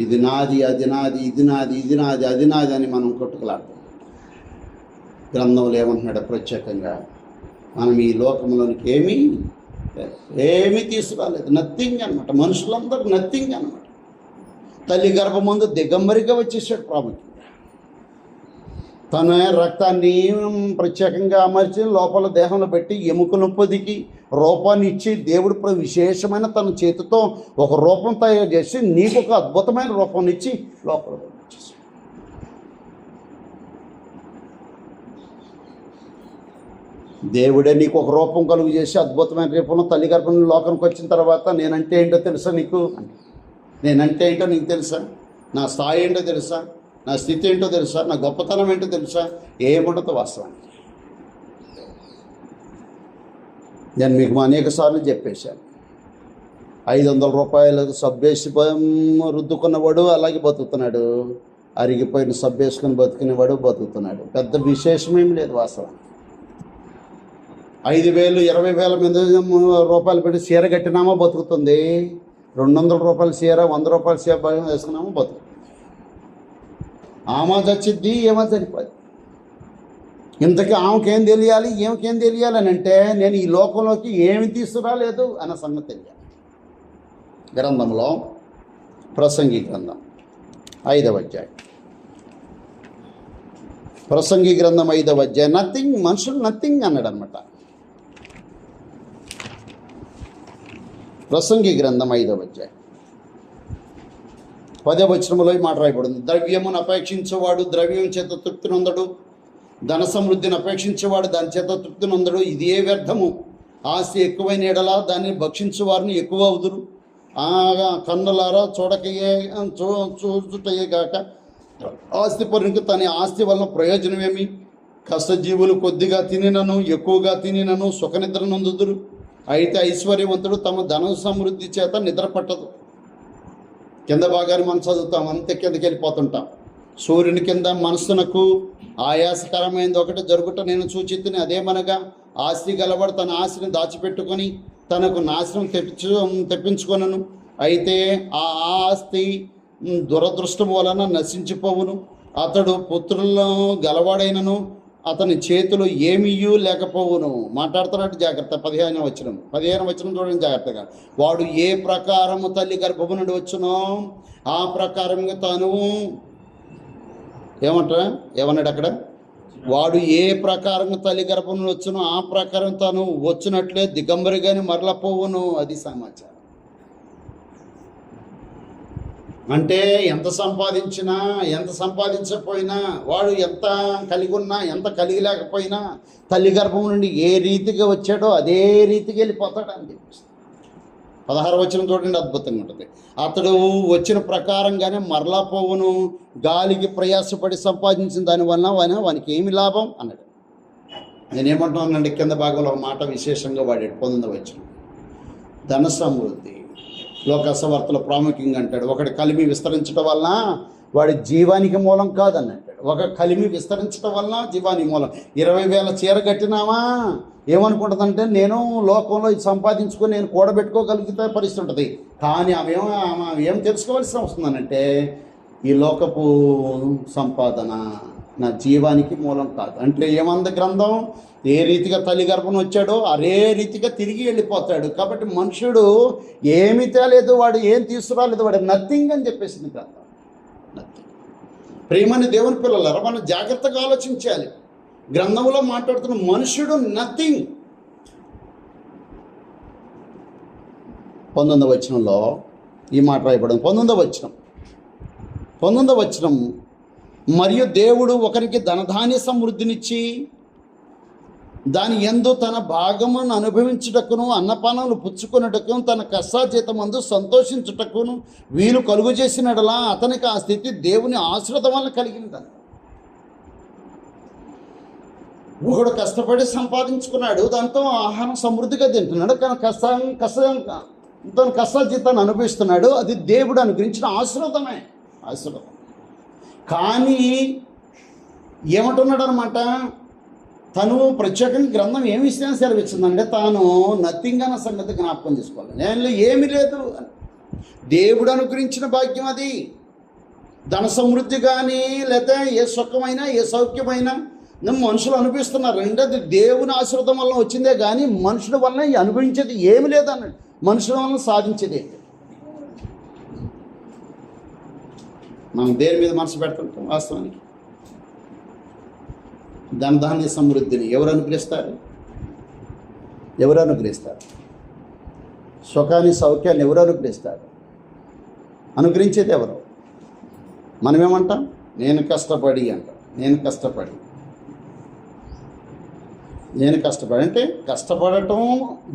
ఇది నాది, అది నాది, ఇది నాది, ఇది నాది, అది నాది అని మనం కొట్టుకులాడతాం. గ్రంథంలో ఏమంటున్నాడు ప్రత్యేకంగా? మనం ఈ లోకంలోనికి ఏమీ తీసుకురాలేదు. నథింగ్ అనమాట. మనుషులందరూ నథింగ్ అనమాట. తల్లి గర్భమందు దిగంబరిగా వచ్చేసాడు ప్రాముఖ్యంగా. తన రక్తాన్ని ప్రత్యేకంగా అమర్చి లోపల దేహంలో పెట్టి ఎముకను పొదికి రూపాన్ని ఇచ్చి దేవుడు విశేషమైన తన చేతితో ఒక రూపం తయారు చేసి నీకు ఒక అద్భుతమైన రూపాన్ని ఇచ్చి లోపల వచ్చేసి దేవుడే నీకు ఒక రూపం కలుగు చేసి అద్భుతమైన రూపంలో తల్లి గర్భం లోకానికి వచ్చిన తర్వాత నేనంటే ఏంటో తెలుసా నీకు? నేనంటే ఏంటో నీకు తెలుసా? నా స్థాయి ఏంటో తెలుసా? నా స్థితి ఏంటో తెలుసా? నా గొప్పతనం ఏంటో తెలుసా? ఏముండదు వాస్తవానికి. నేను మీకు అనేక సార్లు చెప్పేశాను. 500 రూపాయలు సబ్బేసి రుద్దుకున్నవాడు అలాగే బతుకుతున్నాడు, అరిగిపోయిన సబ్బేసుకుని బతుకునేవాడు బతుకుతున్నాడు. పెద్ద విశేషమేం లేదు వాస్తవానికి. 5,000 20,000 మీద రూపాయలు పెట్టి చీర కట్టినామో బతుకుతుంది. 200 రూపాయల చీర 100 రూపాయల చీర వేసుకున్నామో బతుకుతుంది. ఆమె చచ్చిద్ది, ఏమో సరిపోదు. ఇంతకీ ఆమెకేం తెలియాలి, ఏమికేం తెలియాలి అని అంటే నేను ఈ లోకంలోకి ఏమి తీసుకురాలేదు అన్న సంగతి తెలియాలి. గ్రంథంలో ప్రసంగి గ్రంథం 5వ అధ్యాయం. ప్రసంగి గ్రంథం 5వ అధ్యాయం. నథింగ్, మనుషులు నథింగ్ అన్నాడు అనమాట. ప్రసంగి గ్రంథం 5వ అధ్యాయం 10వ వచనంలో ఈ మాట రాయబడింది. ద్రవ్యమును అపేక్షించేవాడు ద్రవ్యం చేత తృప్తి నొందడు, ధన సమృద్ధిని అపేక్షించేవాడు దాని చేత తృప్తి నొందడు. ఇది ఏ వ్యర్థము. ఆస్తి ఎక్కువైన ఎడల దాన్ని భక్షించేవారిని ఎక్కువ అవుదురు. కన్నులారా చూచుటయే కాక ఆస్తి పరునికి తన ఆస్తి వలన ప్రయోజనమేమి? కష్టజీవులు కొద్దిగా తినినను ఎక్కువగా తినినను సుఖనిద్ర నొందుదురు. అయితే ఐశ్వర్యవంతుడు తమ ధన సమృద్ధి చేత నిద్ర పట్టదు. కింద భాగాన్ని మనం చదువుతాం, అంతే కిందకి వెళ్ళిపోతుంటాం. సూర్యుని కింద మనస్సునకు ఆయాసకరమైనది ఒకటి జరుగుట నేను సూచితిని. అదేమనగా ఆస్తి గలవాడు తన ఆస్తిని దాచిపెట్టుకొని తనకు నాశనం తెప్పించుకొనను. అయితే ఆ ఆస్తి దురదృష్టం వలన నశించిపోవును. అతడు పుత్రులను గలవాడైనను అతని చేతులు ఏమీయూ లేకపోవును. మాట్లాడుతున్నట్టు జాగ్రత్త. 15 వచనం చూడండి జాగ్రత్తగా. వాడు ఏ ప్రకారము తల్లి గర్భము నుండి వచ్చునో ఆ ప్రకారంగా తాను ఏమన్నాడు అక్కడ? వాడు ఏ ప్రకారం తల్లి గర్భం నుండి వచ్చునో ఆ ప్రకారం తాను వచ్చినట్లే దిగంబరిగాని మరలపోవును. అది సమాచారం. అంటే ఎంత సంపాదించినా, ఎంత సంపాదించకపోయినా, వాడు ఎంత కలిగి ఉన్నా, ఎంత కలిగి లేకపోయినా తల్లి గర్భం నుండి ఏ రీతిగా వచ్చాడో అదే రీతికి వెళ్ళిపోతాడు అని చెప్పేసి 16 వచనం చూడండి, అద్భుతంగా ఉంటుంది. అతడు వచ్చిన ప్రకారంగానే మరలా పోవును. గాలికి ప్రయాసపడి సంపాదించిన దానివల్ల వానికి ఏమి లాభం అన్నాడు. నేనేమంటున్నానండి, కింద భాగంలో ఒక మాట విశేషంగా వాడాడు. 19వ వచనం ధన సమృద్ధి లోకసవార్తలో ప్రాముఖ్యంగా అంటాడు. ఒకటి కలిమి విస్తరించడం వలన వాడి జీవానికి మూలం కాదన్నట్టాడు. ఒక కలిమి విస్తరించడం వలన జీవానికి మూలం. 20,000 చీర కట్టినామా ఏమనుకుంటుందంటే నేను లోకంలో ఇది సంపాదించుకొని నేను కూడబెట్టుకోగలిగితే పరిస్థితి ఉంటుంది. కానీ ఆమె ఏం తెలుసుకోవాల్సిన వస్తుందనంటే ఈ లోకపు సంపాదన నా జీవానికి మూలం కాదు. అంటే ఏమంది గ్రంథం? ఏ రీతిగా తల్లి గర్భం వచ్చాడో అదే రీతిగా తిరిగి వెళ్ళిపోతాడు. కాబట్టి మనుషుడు ఏమీ తేలేదు, వాడు ఏం తీసుకురాలేదు, వాడు నథింగ్ అని చెప్పేసింది గ్రంథం. నథింగ్. ప్రియమని దేవుని పిల్లలారా, మనం జాగ్రత్తగా ఆలోచించాలి. గ్రంథంలో మాట్లాడుతున్న మనుషుడు నథింగ్. 19వ వచనంలో ఈ మాట రాయబడింది. 19వ వచనం మరియు దేవుడు ఒకరికి ధనధాన్య సమృద్ధినిచ్చి దాని యందు తన భాగమును అనుభవించుటకును అన్నపానములు పుచ్చుకొనుటకును తన కష్టాజీతమందు సంతోషించుటకును వీలు కలుగు చేసినడలా అతనికి ఆ స్థితి దేవుని ఆశీర్వాదం వల్ల కలిగిందని. ఒకడు కష్టపడి సంపాదించుకున్నాడు, దాంతో ఆహారం సమృద్ధిగా తింటున్నాడు, కానీ తన కష్టాజీతాన్ని అనుభవిస్తున్నాడు. అది దేవుడు అనుగ్రహించిన ఆశీర్వాదమే, ఆశీర్వాదం. కానీ ఏమంటున్నాడు అనమాట, తను ప్రత్యేకంగా గ్రంథం ఏమి ఇష్టం సెలవిచ్చిందంటే తాను నథింగ్ అన్న సంగతి జ్ఞాపకం చేసుకోవాలి. నేను ఏమీ లేదు, దేవుడు అనుగ్రహించిన భాగ్యం అది. ధన సమృద్ధి కానీ లేదా ఏ సుఖమైనా ఏ సౌఖ్యమైనా మనుషులు అనుభవిస్తున్నారు. రెండోది దేవుని ఆశీర్వాదం వల్ల వచ్చిందే కానీ మనుషుల వల్ల అనుభవించేది ఏమి లేదన్నాడు. మనుషుల వల్ల సాధించేది ఏంటి? మనం దేని మీద మనసు పెడుతుంటాం? వాస్తవానికి ధనధాన్య సమృద్ధిని ఎవరు అనుగ్రహిస్తారు? ఎవరు అనుగ్రహిస్తారు? సుఖాన్ని సౌఖ్యాన్ని ఎవరు అనుగ్రహిస్తారు? అనుగ్రహించేది ఎవరు? మనమేమంటాం? నేను కష్టపడి అంటాం. నేను కష్టపడి అంటే కష్టపడటం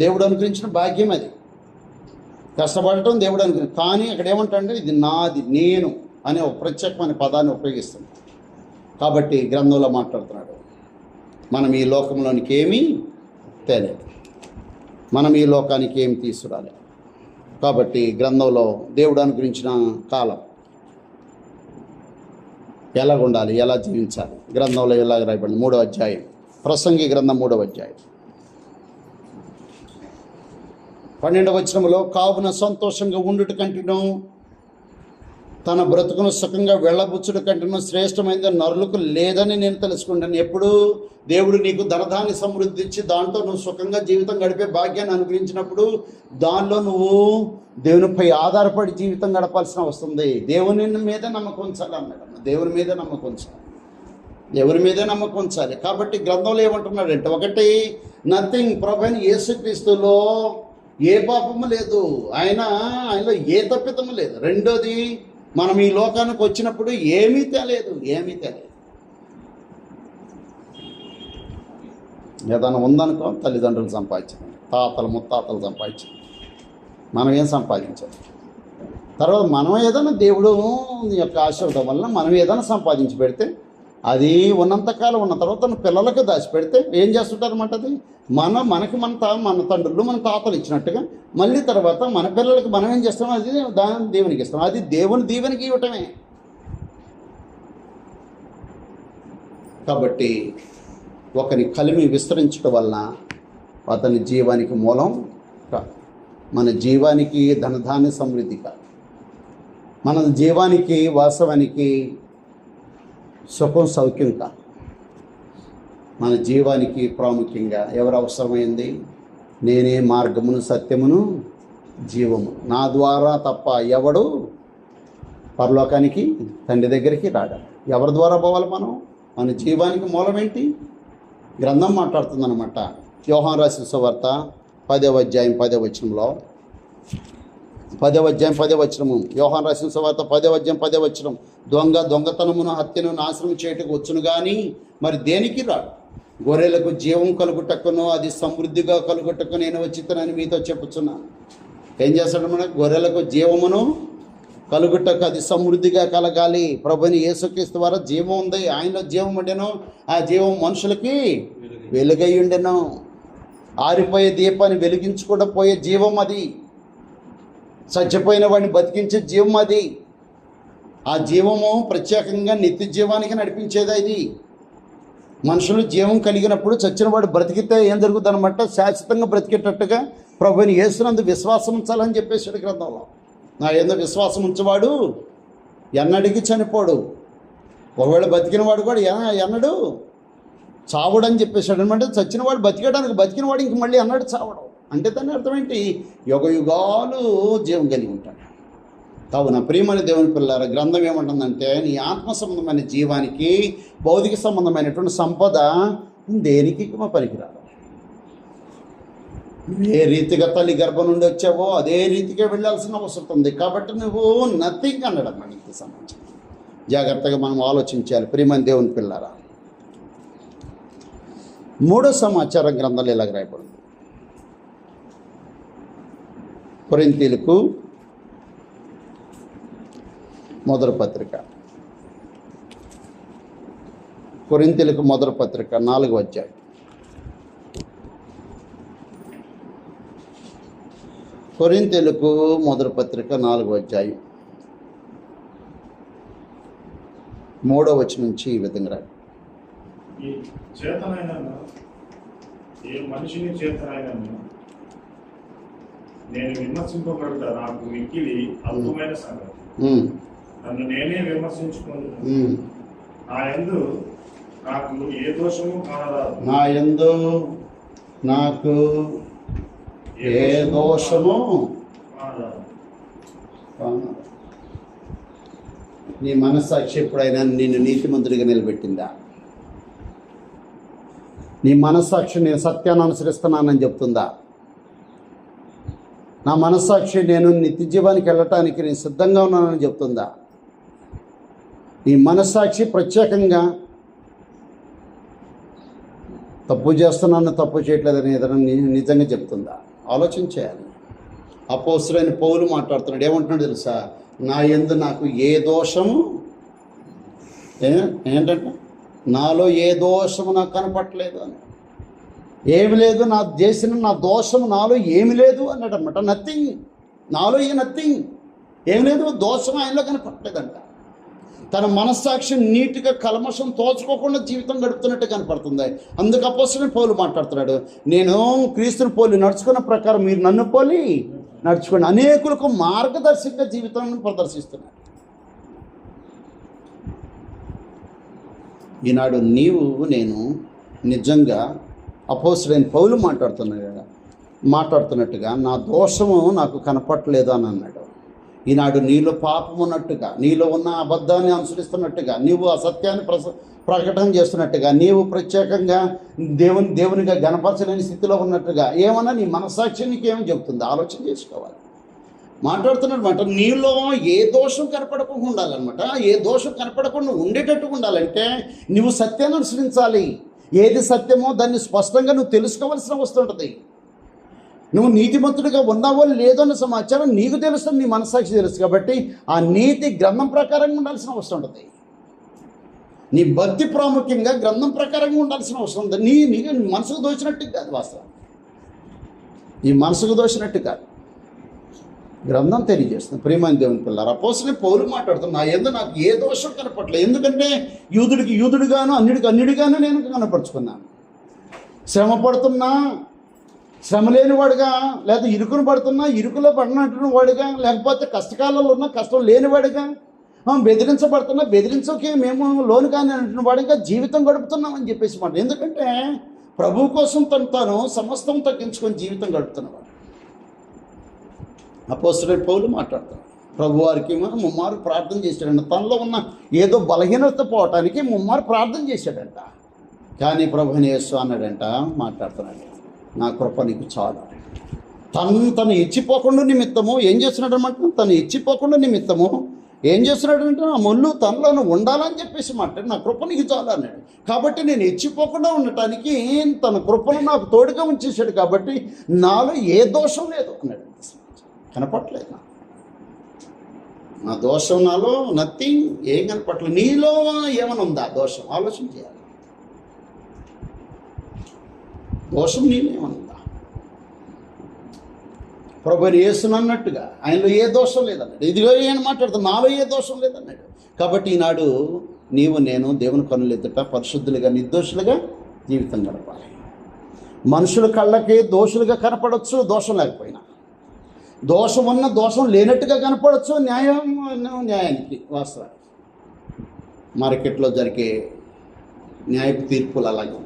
దేవుడు అనుగ్రహించిన భాగ్యం. అది కష్టపడటం దేవుడు అనుగ్రహించిన. కానీ అక్కడ ఏమంటాడంటే ఇది నాది, నేను అనే ఒక ప్రత్యేకమైన పదాన్ని ఉపయోగిస్తుంది. కాబట్టి గ్రంథంలో మాట్లాడుతున్నాడు, మనం ఈ లోకంలోనికి ఏమీ తేలేదు, మనం ఈ లోకానికి ఏమి తీసుకురాలేదు. కాబట్టి గ్రంథంలో దేవుడు అనుగ్రహించిన కాలం ఎలా ఉండాలి, ఎలా జీవించాలి, గ్రంథంలో ఎలా రాయబడింది. 3వ అధ్యాయం ప్రసంగి గ్రంథం 3వ అధ్యాయం 12వ వచనంలో కావున సంతోషంగా ఉండుట కంటేను తన బ్రతుకును సుఖంగా వెళ్ళబుచ్చుడు కంటేను శ్రేష్టమైనది నరులకు లేదని నేను తెలుసుకుంటాను. ఎప్పుడు దేవుడు నీకు ధనధాన్య సమృద్ధి ఇచ్చి దాంట్లో నువ్వు సుఖంగా జీవితం గడిపే భాగ్యాన్ని అనుగ్రహించినప్పుడు దానిలో నువ్వు దేవునిపై ఆధారపడి జీవితం గడపాల్సిన వస్తుంది. దేవుని మీద నమ్మకం ఉంచాలి అన్నాడు. దేవుని మీద నమ్మకం ఉంచాలి, దేవుని మీదే నమ్మకం ఉంచాలి. కాబట్టి గ్రంథంలో ఏమంటున్నాడంటే, ఒకటి నథింగ్, ప్రభువైన యేసుక్రీస్తులో ఏ పాపము లేదు, ఆయనలో ఏ తప్పిదము లేదు. రెండోది మనం ఈ లోకానికి వచ్చినప్పుడు ఏమీ తెలియదు. ఏదైనా ఉందనుకో తల్లిదండ్రులు సంపాదించారు, తాతలు ముత్తాతలు సంపాదించారు, మనం ఏం సంపాదించాలి. తర్వాత మనం ఏదైనా దేవుడు యొక్క ఆశీర్వాదం వల్ల మనం ఏదైనా సంపాదించి పెడితే అది ఉన్నంతకాలం ఉన్న తర్వాత పిల్లలకు దాచిపెడితే ఏం చేస్తుంటారన్నమాట. అది మనకి మన తండ్రులు మన తాతలు ఇచ్చినట్టుగా మళ్ళీ తర్వాత మన పిల్లలకి మనం ఏం చేస్తాం, అది దేవునికి ఇస్తాం. అది దేవుని దీవెనికి ఇవ్వటమే. కాబట్టి ఒకరి కలిమి విస్తరించడం వలన అతని జీవానికి మూలం కాదు. మన జీవానికి ధనధాన్య సమృద్ధి కాదు. మన జీవానికి వాస్తవానికి సుఖం సౌఖ్యం కాదు. మన జీవానికి ప్రాముఖ్యంగా ఎవరు అవసరమైంది? నేనే మార్గమును సత్యమును జీవము, నా ద్వారా తప్ప ఎవడు పరలోకానికి తండ్రి దగ్గరికి రాడు. ఎవరి ద్వారా పోవాలి మనం? మన జీవానికి మూలం ఏంటి? గ్రంథం మాట్లాడుతుందన్నమాట. యోహాను రాసిన సువార్త 10వ అధ్యాయం 10వ వచనంలో, 10వ అధ్యాయం 10వ వచనము, యోహాను రాసిన సువార్త 10వ అధ్యాయం 10వ వచనం, దొంగతనమును హత్యను నాశనం చేయటకు వచ్చును కానీ మరి దేనికి రాడు? గొర్రెలకు జీవం కలుగుటకును అది సమృద్ధిగా కలుగుటకు నేను వచ్చితనని మీతో చెప్పుచున్నాను. ఏం చేస్తాడు? మన గొర్రెలకు జీవమును కలుగుటకు అది సమృద్ధిగా కలగాలి. ప్రభుని యేసుక్రీస్తు ద్వారా జీవం ఉంది, ఆయనలో జీవం ఉండెను, ఆ జీవం మనుషులకి వెలుగై ఉండెను. ఆరిపోయే దీపాన్ని వెలిగించకుండా పోయే జీవం అది, చచ్చిపోయిన వాడిని బతికించే జీవం అది. ఆ జీవము ప్రత్యేకంగా నిత్య జీవానికి నడిపించేది అది. మనుషులు జీవం కలిగినప్పుడు చచ్చిన వాడు బ్రతికితే ఏం జరుగుతుంది అనమాట? శాశ్వతంగా బ్రతికేటట్టుగా ప్రభుని యేసునందు విశ్వాసం ఉంచాలని చెప్పేసాడు గ్రంథంలో. నా యందు విశ్వాసం ఉంచేవాడు ఎన్నడికి చనిపోడు, ఒకవేళ బతికిన వాడు కూడా ఎన్నడు చావడని చెప్పేసాడు అనమాట. చచ్చిన వాడు బతికడానికి, బతికిన వాడు ఇంక మళ్ళీ అన్నాడు చావడం అంటే దాని అర్థం ఏంటి? యుగ యుగాలు జీవం కలిగి ఉంటాడు. కావున ప్రియమైన దేవుని పిల్లారా, గ్రంథం ఏమంటుందంటే నీ ఆత్మ సంబంధమైన జీవానికి భౌతిక సంబంధమైనటువంటి సంపద దేనికి పనికిరాదు. ఏ రీతిగా తల్లి గర్భం నుండి వచ్చావో అదే రీతిగా వెళ్ళాల్సిన అవసరం ఉంది. కాబట్టి నువ్వు నథింగ్ అన్నాడు అన్నమాట. ఇంత సమాచారం జాగ్రత్తగా మనం ఆలోచించాలి ప్రియమైన దేవుని పిల్లారా. మూడో సమాచారం గ్రంథాలు ఇలాగ రాయబడింది. కొరింథీయులకు మొదటి పత్రిక, కొరింథీయులకు మొదటి పత్రిక 4వ అధ్యాయం. కొరింథీయులకు మొదటి పత్రిక 4వ అధ్యాయం 3వ వచనం నుంచి ఈ విధంగా రాయి. ఈ చేతనైన ఏ మనిషిని చేతనైనా నేను విమర్శింపబడతా నాకు మిక్కిలి అద్భుతమైన సంగతి. నన్ను నేనే విమర్శించుకున్నాను. నా యందు నాకు ఏ దోషము కానరాదు. నా యందు నాకు ఏ దోషము కానరాదు. నీ మనస్సాక్షి ఎప్పుడైనా నిన్ను నీతిమంతుడిగా నిలబెట్టిందా? నీ మనస్సాక్షి నేను సత్యాన్ని అనుసరిస్తున్నానని చెప్తుందా? నా మనస్సాక్షి నేను నిత్య జీవానికి వెళ్ళటానికి నేను సిద్ధంగా ఉన్నానని చెప్తుందా? నీ మనస్సాక్షి ప్రత్యేకంగా తప్పు చేస్తున్నాను, తప్పు చేయట్లేదని ఏదైనా నిజంగా చెప్తుందా? ఆలోచించేయాలి. అపోస్తలుడైన పౌలు మాట్లాడుతున్నాడు. ఏమంటున్నాడు తెలుసా? నా యందు నాకు ఏ దోషము ఏంటంటే నాలో ఏ దోషము నాకు కనపట్టలేదు అని. ఏమి లేదు, నా చేసిన నా దోషము నాలో ఏమి లేదు అన్నాడు అనమాట. నథింగ్, నాలో నథింగ్, ఏమి లేదు, దోషం ఆయనలో కనపట్టలేదంట. తన మనస్సాక్షి నీట్గా కల్మషం తోచుకోకుండా జీవితం గడుపుతున్నట్టు కనపడుతుంది. అందుకు అపోస్తలుడైన పౌలు మాట్లాడుతున్నాడు, నేను క్రీస్తుని పోలి నడుచుకున్న ప్రకారం మీరు నన్ను పోలి నడుచుకోండి. అనేకులకు మార్గదర్శకంగా జీవితాన్ని ప్రదర్శిస్తున్నాడు. ఈనాడు నీవు నేను నిజంగా అపోస్తలుడైన పౌలు మాట్లాడుతున్నట్టుగా నా దోషము నాకు కనపట్టలేదు అని అన్నాడు. ఈనాడు నీలో పాపం ఉన్నట్టుగా, నీలో ఉన్న అబద్ధాన్ని అనుసరిస్తున్నట్టుగా, నీవు అసత్యాన్ని ప్రకటన చేస్తున్నట్టుగా, నీవు ప్రత్యేకంగా దేవునిగా గణపరచలేని స్థితిలో ఉన్నట్టుగా ఏమన్నా నీ మనస్సాక్షి నీకేమని చెప్తుంది? ఆలోచన చేసుకోవాలి. మాట్లాడుతున్నమాట నీలో ఏ దోషం కనపడకుండా ఉండాలన్నమాట. ఏ దోషం కనపడకుండా ఉండేటట్టుగా ఉండాలంటే నువ్వు సత్యాన్ని అనుసరించాలి. ఏది సత్యమో దాన్ని స్పష్టంగా నువ్వు తెలుసుకోవాల్సిన వస్తుంటుంది. నువ్వు నీతిమంతుడిగా ఉన్నావో లేదో అన్న సమాచారం నీకు తెలుస్తుంది, నీ మనస్సాక్షి తెలుసు. కాబట్టి ఆ నీతి గ్రంథం ప్రకారంగా ఉండాల్సిన అవసరం ఉంటుంది. నీ భక్తి ప్రాముఖ్యంగా గ్రంథం ప్రకారంగా ఉండాల్సిన అవసరం ఉంది. నీ మనసుకు దోచినట్టు కాదు, వాస్తవం నీ మనసుకు దోచినట్టు కాదు. గ్రంథం తెలియజేస్తుంది. ప్రియమైన దేవుని పిల్లలు, అపోస్తలుడైన పౌలు మాట్లాడుతున్నా, నా యందు నాకు ఏ దోషం కనపడలేదు. ఎందుకంటే యూదుడికి యూదుడిగాను, అన్యుడికి అన్యుడిగాను నేను కనపరుచుకున్నాను. శ్రమ పడుతున్నా శ్రమ లేనివాడుగా, లేదా ఇరుకును పడుతున్నా ఇరుకులో పడినటువంటి వాడుగా, లేకపోతే కష్టకాలంలో ఉన్న కష్టం లేనివాడుగా, బెదిరించబడుతున్నా బెదిరించకే మేము లోను కానీ అంటున్న వాడిగా జీవితం గడుపుతున్నామని చెప్పేసి మాట. ఎందుకంటే ప్రభు కోసం తాను సమస్తం తగ్గించుకొని జీవితం గడుపుతున్నవాడు. అపోస్తలుడైన పౌలు మాట్లాడతాడు, ప్రభువారికి ముమ్మారు ప్రార్థన చేశాడంట. తనలో ఉన్న ఏదో బలహీనత పోవటానికి ముమ్మారు ప్రార్థన చేశాడంట. కానీ ప్రభుని యేసు అన్నాడంట, మాట్లాడుతున్నాడు, నా కృప నీకు చాలు. తను ఇచ్చిపోకుండా నిమిత్తము ఏం చేస్తున్నాడనమాట, తను ఇచ్చిపోకుండా నిమిత్తము ఏం చేస్తున్నాడంటే ఆ ముళ్ళు తనలో ఉండాలని చెప్పేసి మాట్లాడు, నా కృప నీకు చాలు అన్నాడు. కాబట్టి నేను ఇచ్చిపోకుండా ఉండటానికి తన కృపను నాకు తోడుగా ఉంచేశాడు. కాబట్టి నాలో ఏ దోషం లేదు అన్నాడు. కనపట్లేదు నా దోషం, నాలో నథింగ్, ఏం కనపట్లేదు. నీలో ఏమైనా ఉందా దోషం? ఆలోచన చేయాలి. దోషం నీలో ఏమైనా ఉందా? ప్రభుని యేసునన్నట్టుగా ఆయనలో ఏ దోషం లేదన్నాడు. ఇదిగో ఏం మాట్లాడుతాను, నాలో ఏ దోషం లేదన్నాడు. కాబట్టి ఈనాడు నీవు నేను దేవుని కన్నులు ఎదుట పరిశుద్ధులుగా నిర్దోషులుగా జీవితం గడపాలి. మనుషుల కళ్ళకి దోషులుగా కనపడవచ్చు, దోషం లేకపోయినా. దోషం ఉన్న దోషం లేనట్టుగా కనపడవచ్చు, న్యాయానికి వాస్తవానికి. మార్కెట్లో జరిగే న్యాయపు తీర్పులు అలాగే ఉంటాయి.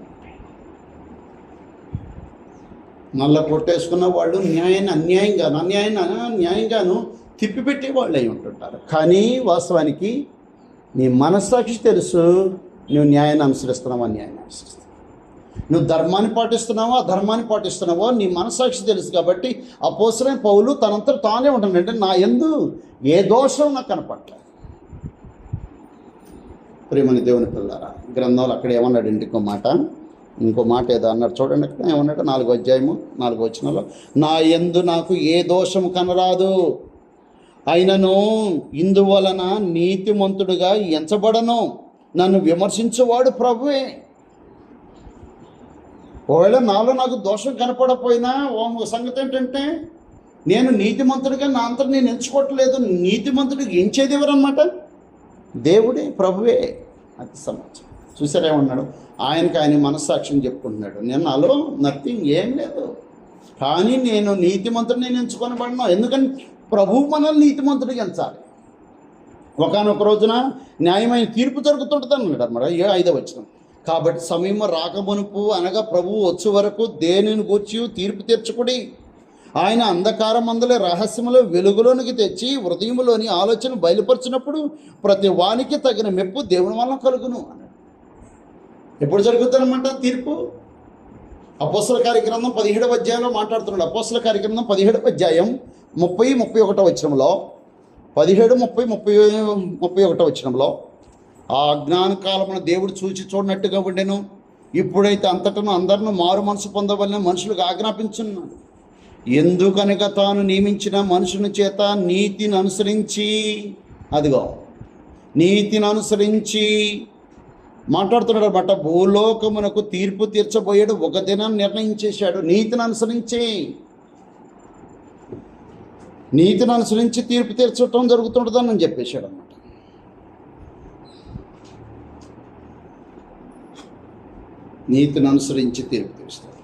నల్ల కొట్టేసుకున్న వాళ్ళు న్యాయంగాను తిప్పిపెట్టే వాళ్ళు అయి ఉంటుంటారు. కానీ వాస్తవానికి నీ మనస్సాక్షి తెలుసు, నువ్వు న్యాయాన్ని అనుసరిస్తున్నావు, అన్యాయాన్ని అనుసరిస్తున్నావు. నువ్వు ధర్మాన్ని పాటిస్తున్నావో అధర్మాన్ని పాటిస్తున్నావో నీ మనస్సాక్షి తెలుసు. కాబట్టి అపోస్తలుడైన పౌలు తనంతా తానే ఉంటాడు. అంటే నా యందు ఏ దోషం నాకు కనపట్లేదు. ప్రియమైన దేవుని పిల్లారా, గ్రంథంలో అక్కడ ఏమన్నాడు, ఇంకో మాట ఏదో అన్నాడు చూడండి. అక్కడ ఏమన్నాడు, 4వ అధ్యాయము 4వ వచనంలో, నా యందు నాకు ఏ దోషం కనరాదు, అయినను ఇందువలన నీతిమంతుడుగా ఎంచబడను, నన్ను విమర్శించువాడు ప్రభువే. ఒకవేళ నాలో నాకు దోషం కనపడకపోయినా సంగతి ఏంటంటే, నేను నీతిమంతుడిగా నా అంతా నేను ఎంచుకోవట్లేదు. నీతిమంతుడికి ఎంచేది ఎవరన్నమాట? దేవుడే, ప్రభువే. అది సమాచారం. చూసారేమన్నాడు, ఆయన మనస్సాక్షిని చెప్పుకుంటున్నాడు, నేను నాలో నథింగ్, ఏం లేదు. కానీ నేను నీతిమంతుడిని నేను ఎంచుకొనబడినా. ఎందుకంటే ప్రభువు మనల్ని నీతిమంతుడిగా ఎంచాలి. ఒకానొక రోజున న్యాయమైన తీర్పు జరుగుతుంటుంది అన్నాడు అన్నమాట. 5వ వచనం, కాబట్టి సమయం రాకమునుపు అనగా ప్రభువు వచ్చే వరకు దేనిని గూర్చి తీర్పు తీర్చుకుడి. ఆయన అంధకారం అందులో రహస్యములో వెలుగులోనికి తెచ్చి హృదయంలోని ఆలోచన బయలుపరిచినప్పుడు ప్రతి వానికి తగిన మెప్పు దేవుని వల్ల కలుగును అన్నాడు. ఎప్పుడు జరుగుతుందన్నమాట తీర్పు? అపోస్తల కార్యగ్రంథం 17వ అధ్యాయంలో మాట్లాడుతున్నాడు. అపోస్తల కార్యగ్రంథం 17వ అధ్యాయం 30-31 వచనంలో, 17-30-31 వచనంలో, ఆ అజ్ఞాన కాలమున దేవుడు చూడనట్టుగా ఉండెను. ఇప్పుడైతే అంతటను అందరిని మారు మనసు పొందవలన మనుషులకు ఆజ్ఞాపించున్నాడు. ఎందుకనగా తాను నియమించిన మనుషుని చేత నీతిని అనుసరించి, అదిగో నీతిని అనుసరించి మాట్లాడుతున్నాడు అన్నమాట. భూలోకమునకు తీర్పు తీర్చబోయాడు, ఒక దినం నిర్ణయించేశాడు. నీతిని అనుసరించి తీర్పు తీర్చడం జరుగుతుంటుందని చెప్పేశాడు అన్నమాట. నీతిని అనుసరించి తీర్పు తీరుస్తాడు.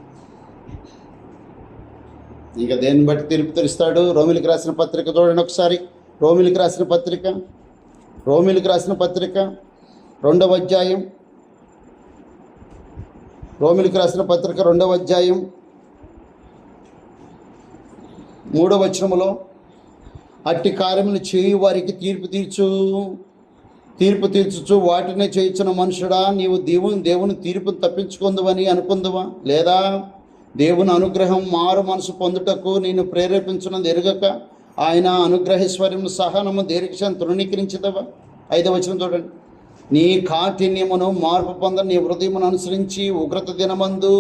ఇక దేన్ని బట్టి తీర్పు తీరుస్తాడు? రోమిలికి రాసిన పత్రిక చూడండి ఒకసారి. రోమిలికి రాసిన పత్రిక 2వ అధ్యాయం, రోమిలికి రాసిన పత్రిక 2వ అధ్యాయం 3వ వచనములో, అట్టి కార్యములు చేయు వారికి తీర్పు తీర్చుచు వాటినే చేయించిన మనుషుడా, నీవు దేవుని తీర్పును తప్పించుకుందువని అనుకుందువా? లేదా దేవుని అనుగ్రహం మారు మనసు పొందుటకు నేను ప్రేరేపించినది ఎరుగక ఆయన అనుగ్రహేశ్వర్యం సహనము దీర్ఘశాంతం తృణీకరించదవా? 5వ వచనం చూడండి, నీ కాఠిన్యమును మార్పు పొంద నీ హృదయమును అనుసరించి ఉగ్రత దినమందు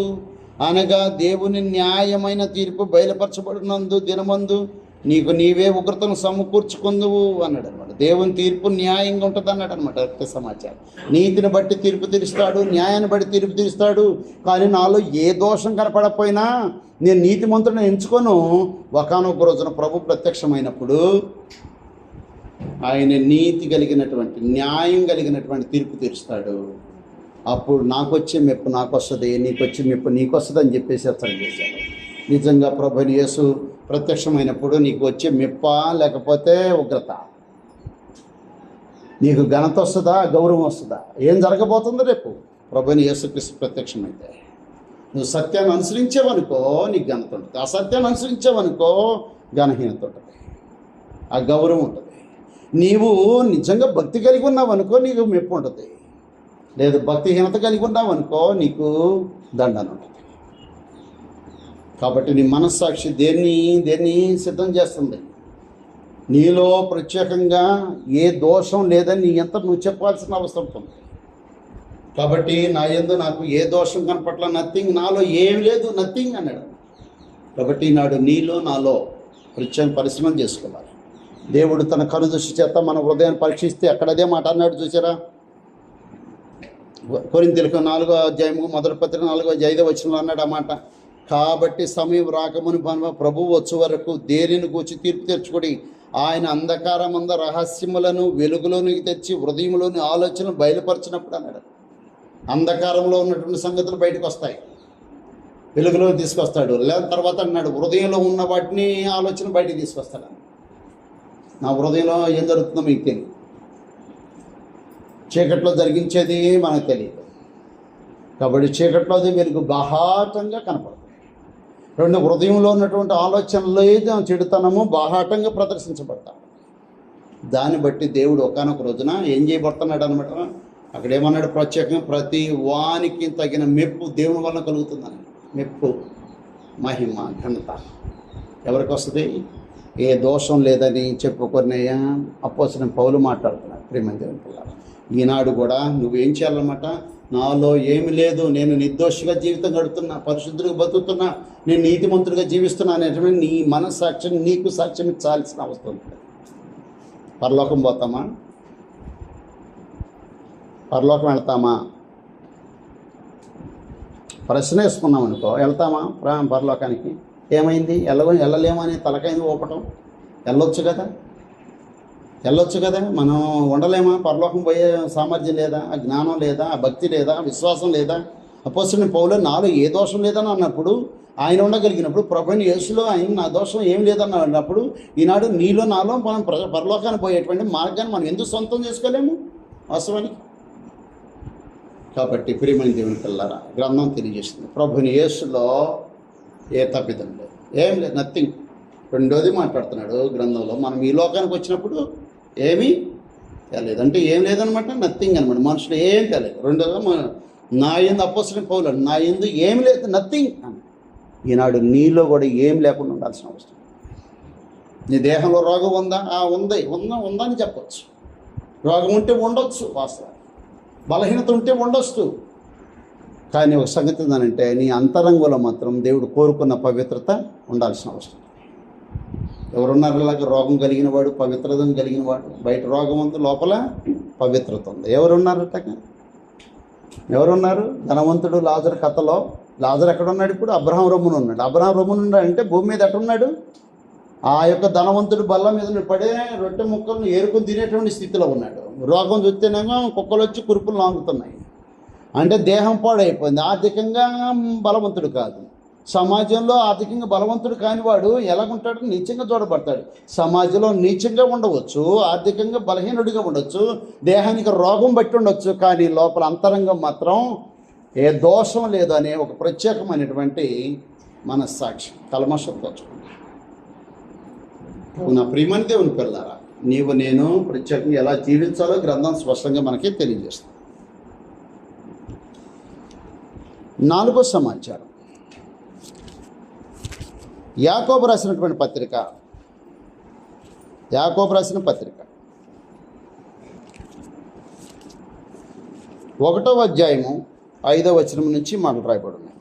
అనగా దేవుని న్యాయమైన తీర్పు బయలుపరచబడినందు దినమందు నీకు నీవే ఉగ్రతను సమకూర్చుకుందువు అన్నాడు అనమాట. దేవుని తీర్పు న్యాయంగా ఉంటుంది అన్నాడు అనమాట. రక్త సమాచారం నీతిని బట్టి తీర్పు తీరుస్తాడు, న్యాయాన్ని బట్టి తీర్పు తీరుస్తాడు. కానీ నాలో ఏ దోషం కనపడకపోయినా నేను నీతిమంతుడిని ఎంచుకొను. ఒకానొక రోజున ప్రభు ప్రత్యక్షమైనప్పుడు ఆయన నీతి కలిగినటువంటి, న్యాయం కలిగినటువంటి తీర్పు తీరుస్తాడు. అప్పుడు నాకు వచ్చే మెప్పు నాకు వస్తుంది, నీకు వచ్చే మెప్పు నీకు వస్తుంది అని చెప్పేసి హెచ్చరిక చేశాడు. నిజంగా ప్రభుని యేసు ప్రత్యక్షమైనప్పుడు నీకు వచ్చే మెప్ప లేకపోతే ఉగ్రత, నీకు ఘనత వస్తుందా గౌరవం వస్తుందా, ఏం జరగబోతుందో రేపు ప్రభుని యేసుక్రీస్తు ప్రత్యక్షమైతే? నువ్వు సత్యాన్ని అనుసరించావనుకో నీకు ఘనత ఉంటుంది, అసత్యాన్ని అనుసరించావనుకో ఘనహీనత ఉంటుంది, ఆ గౌరవం ఉంటుంది. నీవు నిజంగా భక్తి కలిగి ఉన్నావనుకో నీకు మెప్పు ఉంటుంది, లేదు భక్తిహీనత కలిగి ఉన్నావనుకో నీకు దండన ఉంటుంది. కాబట్టి నీ మనస్సాక్షి దేన్ని సిద్ధం చేస్తుంది? నీలో ప్రత్యేకంగా ఏ దోషం లేదని నీ ఎంత నువ్వు చెప్పాల్సిన అవసరం ఉంటుంది. కాబట్టి నా యందు నాకు ఏ దోషం కనపట్ల, నథింగ్, నాలో ఏం లేదు, నథింగ్ అన్నాడు. కాబట్టి నాడు నీలో నాలో ప్రత్యేక పరిశ్రమ చేసుకోవాలి. దేవుడు తన కనుదృష్టి చేత మన హృదయాన్ని పరీక్షిస్తే అక్కడదే మాట అన్నాడు చూసారా? కొరింథీయులకు 4వ అధ్యాయము మొదటి పత్రిక 4వ 5వ వచనంలో అన్నాడు ఆ మాట. కాబట్టి సమయం రాకముని ప్రభువు వచ్చు వరకు దేనిని గూర్చి తీర్పు తెచ్చుకొని ఆయన అంధకారమంద రహస్యములను వెలుగులోనికి తెచ్చి హృదయంలోని ఆలోచనలు బయలుపరిచినప్పుడు అన్నాడు. అంధకారంలో ఉన్నటువంటి సంగతులు బయటకు వస్తాయి, వెలుగులో తీసుకొస్తాడు. లేదా తర్వాత అన్నాడు హృదయంలో ఉన్న వాటిని ఆలోచన బయటకు తీసుకొస్తాడు. నా హృదయంలో ఏం జరుగుతుందో మీకు తెలియదు, చీకట్లో జరిగించేది మనకు తెలియదు. కాబట్టి చీకట్లోది వెలుగు బాహాటంగా కనపడుతుంది. రెండు, హృదయంలో ఉన్నటువంటి ఆలోచనలు చెడుతనము బాహాటంగా ప్రదర్శించబడతాడు. దాన్ని బట్టి దేవుడు ఒకానొక రోజున ఏం చేయబడుతున్నాడు అనమాట. అక్కడ ఏమన్నాడు? ప్రత్యేకంగా ప్రతి వానికి తగిన మెప్పు దేవుని వలన కలుగుతుందని. మెప్పు, మహిమ, ఘనత ఎవరికి వస్తుంది? ఏ దోషం లేదని చెప్పుకునే అపోస్తలుడైన పౌలు మాట్లాడుతున్నాడు. ప్రియమైన దేవుని పిల్లలు, ఈనాడు కూడా నువ్వేం చేయాలన్నమాట? నాలో ఏమి లేదు, నేను నిర్దోషిగా జీవితం గడుపుతున్నా, పరిశుద్ధుడిగా బతుకుతున్నా, నేను నీతిమంతుడిగా జీవిస్తున్నా అనేటువంటి నీ మనస్సాక్ష్యం నీకు సాక్ష్యం ఇచ్చాల్సిన అవసరం ఉంటుంది. పరలోకం పోతామా? పరలోకం వెళ్తామా? ప్రశ్న వేసుకున్నాం అనుకో, వెళ్తామా పరలోకానికి? ఏమైంది? వెళ్ళలేమో అని తలకైంది ఊపటం. వెళ్ళొచ్చు కదా. మనం ఉండలేమా? పరలోకం పోయే సామర్థ్యం లేదా? ఆ జ్ఞానం లేదా? ఆ భక్తి లేదా? విశ్వాసం లేదా? అపోస్తలుడైన పౌలు నాలో ఏ దోషం లేదని అన్నప్పుడు, ఆయన ఉండగలిగినప్పుడు, ప్రభువైన యేసులో ఆయన నా దోషం ఏం లేదని అన్నప్పుడు, ఈనాడు నీలో నాలో మనం పరలోకానికి పోయేటువంటి మార్గాన్ని మనం ఎందుకు సొంతం చేసుకోలేము వాస్తవానికి? కాబట్టి ప్రియమైన దేవుని పిల్లలారా, గ్రంథం తెలియజేస్తుంది ప్రభువైన యేసులో ఏ తప్పిదం లేదు, ఏం లేదు, నథింగ్. రెండోది మాట్లాడుతున్నాడు గ్రంథంలో, మనం ఈ లోకానికి వచ్చినప్పుడు ఏమీ తెలియదు అంటే ఏం లేదనమాట, నథింగ్ అనమాట. మనుషులు ఏం తెలియదు. రెండోది నా యందు అపోస్తలుడైన పౌలు నా యందు ఏమి లేదు, నథింగ్ అని. ఈనాడు నీలో కూడా ఏం లేకుండా ఉండాల్సిన అవసరం. నీ దేహంలో రోగం ఉందా? ఉందని చెప్పచ్చు. రోగం ఉంటే ఉండొచ్చు, వాస్తవం. బలహీనత ఉంటే ఉండొచ్చు. కానీ ఒక సంగతి ఏంటంటే నీ అంతరంగంలో మాత్రం దేవుడు కోరుకున్న పవిత్రత ఉండాల్సిన అవసరం. ఎవరున్నారు ఇలాగ? రోగం కలిగిన వాడు, పవిత్రత కలిగిన వాడు. బయట రోగం ఉంది, లోపల పవిత్రత ఉంది. ఎవరున్నారు? ధనవంతుడు లాజరు కథలో, లాజరు ఎక్కడున్నాడు ఇప్పుడు? అబ్రహాం రొమ్మున ఉన్నాడు. అబ్రహాం రొమ్మున ఉన్నాడు అంటే భూమి మీద ఎక్కడున్నాడు? ఆ యొక్క ధనవంతుడు బల్ల మీద పడే రొట్టె ముక్కలను ఏరుకుని తినేటువంటి స్థితిలో ఉన్నాడు. రోగం చూస్తేనేమో కుక్కలు వచ్చి కురుపులు నాగుతున్నాయి. అంటే దేహం పాడైపోయింది. ఆర్థికంగా బలవంతుడు కాదు. సమాజంలో ఆర్థికంగా బలవంతుడు కానివాడు ఎలాగుంటాడు? నీచంగా చూడబడతాడు. సమాజంలో నీచంగా ఉండవచ్చు, ఆర్థికంగా బలహీనుడిగా ఉండొచ్చు, దేహానికి రోగం బట్టి ఉండొచ్చు. కానీ లోపల అంతరంగం మాత్రం ఏ దోషం లేదు అనే ఒక ప్రత్యేకమైనటువంటి మనస్సాక్షి, కల్మషంతో చూడండి. నా ప్రియమైన దేవుని పిల్లలారా, నీవు నేను ప్రత్యేకంగా ఎలా జీవించాలో గ్రంథం స్పష్టంగా మనకి తెలియజేస్తుంది. 4వ సమాచారం, యాకోబు రాసిన పత్రిక 1వ అధ్యాయము 5వ వచనం నుంచి మాటలు రాయబడి ఉన్నాయి.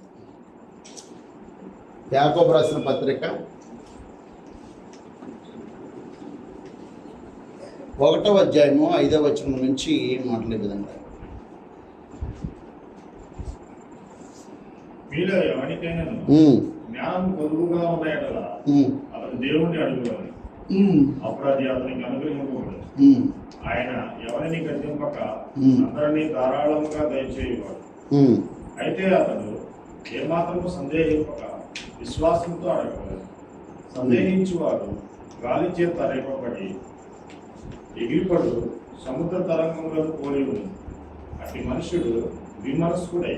యాకోబు రాసిన పత్రిక 1వ అధ్యాయము 5వ వచనం నుంచి మాట్లాడే విధంగా, మీలో ఎవరికైనా ఉమ్, జ్ఞానం పొదుగుగా ఉన్న ఎడల ఉమ్, అతను దేవుణ్ణి అడుగువాలి, ఉమ్, అప్పుడు అది అతనికి అనుగ్రహింపబడదు. ఉమ్, ఆయన ఎవరిని గద్దింపక ఉమ్, అందరినీ ధారాళముగా దయచేయవాడు. ఉమ్, అయితే అతడు ఏమాత్రము సందేహింపక విశ్వాసంతో అడగలేదు. సందేహించువాడు గాలి చేత రేపబడి ఎగిరిపడు సముద్ర తరంగములను పోలి ఉంది. అట్టి మనుషుడు విమనస్కుడై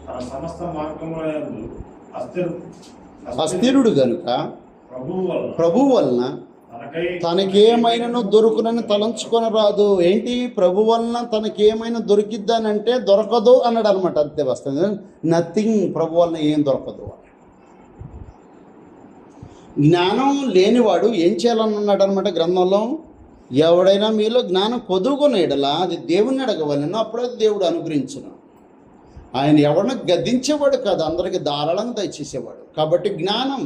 తన సమస్త మార్గములందు అస్థిరుడు గనుక ప్రభువు ప్రభు వలన తనకేమైనా దొరుకునని తలంచుకొని రాదు. ఏంటి? ప్రభు వలన తనకేమైనా దొరికిద్దానంటే దొరకదు అన్నాడు అనమాట. అంతే వస్తుంది, నథింగ్. ప్రభు వలన ఏం దొరకదు. జ్ఞానం లేనివాడు ఏం చేయాలన్నాడు అనమాట గ్రంథంలో. ఎవడైనా మీలో జ్ఞానం పొదుగునేడలా అది దేవుణ్ణి అడగవలను, అప్పుడే దేవుడు అనుగ్రహించును. ఆయన ఎవరిని గద్దించేవాడు కాదు, అందరికీ ధారాళంగా దయచేసేవాడు. కాబట్టి జ్ఞానం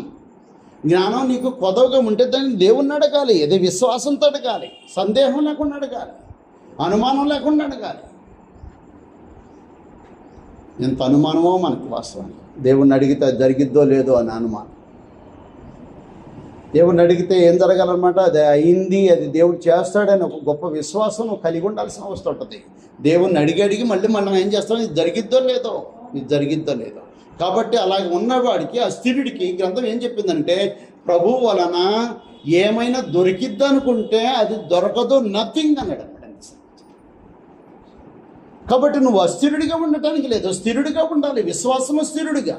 నీకు కొదవగా ఉంటే దాన్ని దేవుణ్ణి అడగాలి. అది విశ్వాసంతో అడగాలి, సందేహం లేకుండా అడగాలి, అనుమానం లేకుండా అడగాలి. ఎంత అనుమానమో మనకు వాస్తవానికి. దేవుణ్ణి అడిగితే అది జరిగిద్దో లేదో అని అనుమానం. దేవుణ్ణి అడిగితే ఏం జరగాలన్నమాట, అది అయింది, అది దేవుడు చేస్తాడని ఒక గొప్ప విశ్వాసం కలిగి ఉండాల్సిన అవసరం ఉంటుంది. దేవుణ్ణి అడిగి మళ్ళీ మనం ఏం చేస్తాం, ఇది జరిగిద్దో లేదో. కాబట్టి అలాగే ఉన్నవాడికి, అస్థిరుడికి గ్రంథం ఏం చెప్పిందంటే, ప్రభు వలన ఏమైనా దొరికిద్దనుకుంటే అది దొరకదు, నథింగ్ అన్నాడు అనమాట. కాబట్టి నువ్వు అస్థిరుడిగా ఉండటానికి లేదు, స్థిరుడిగా ఉండాలి. విశ్వాసము స్థిరుడిగా,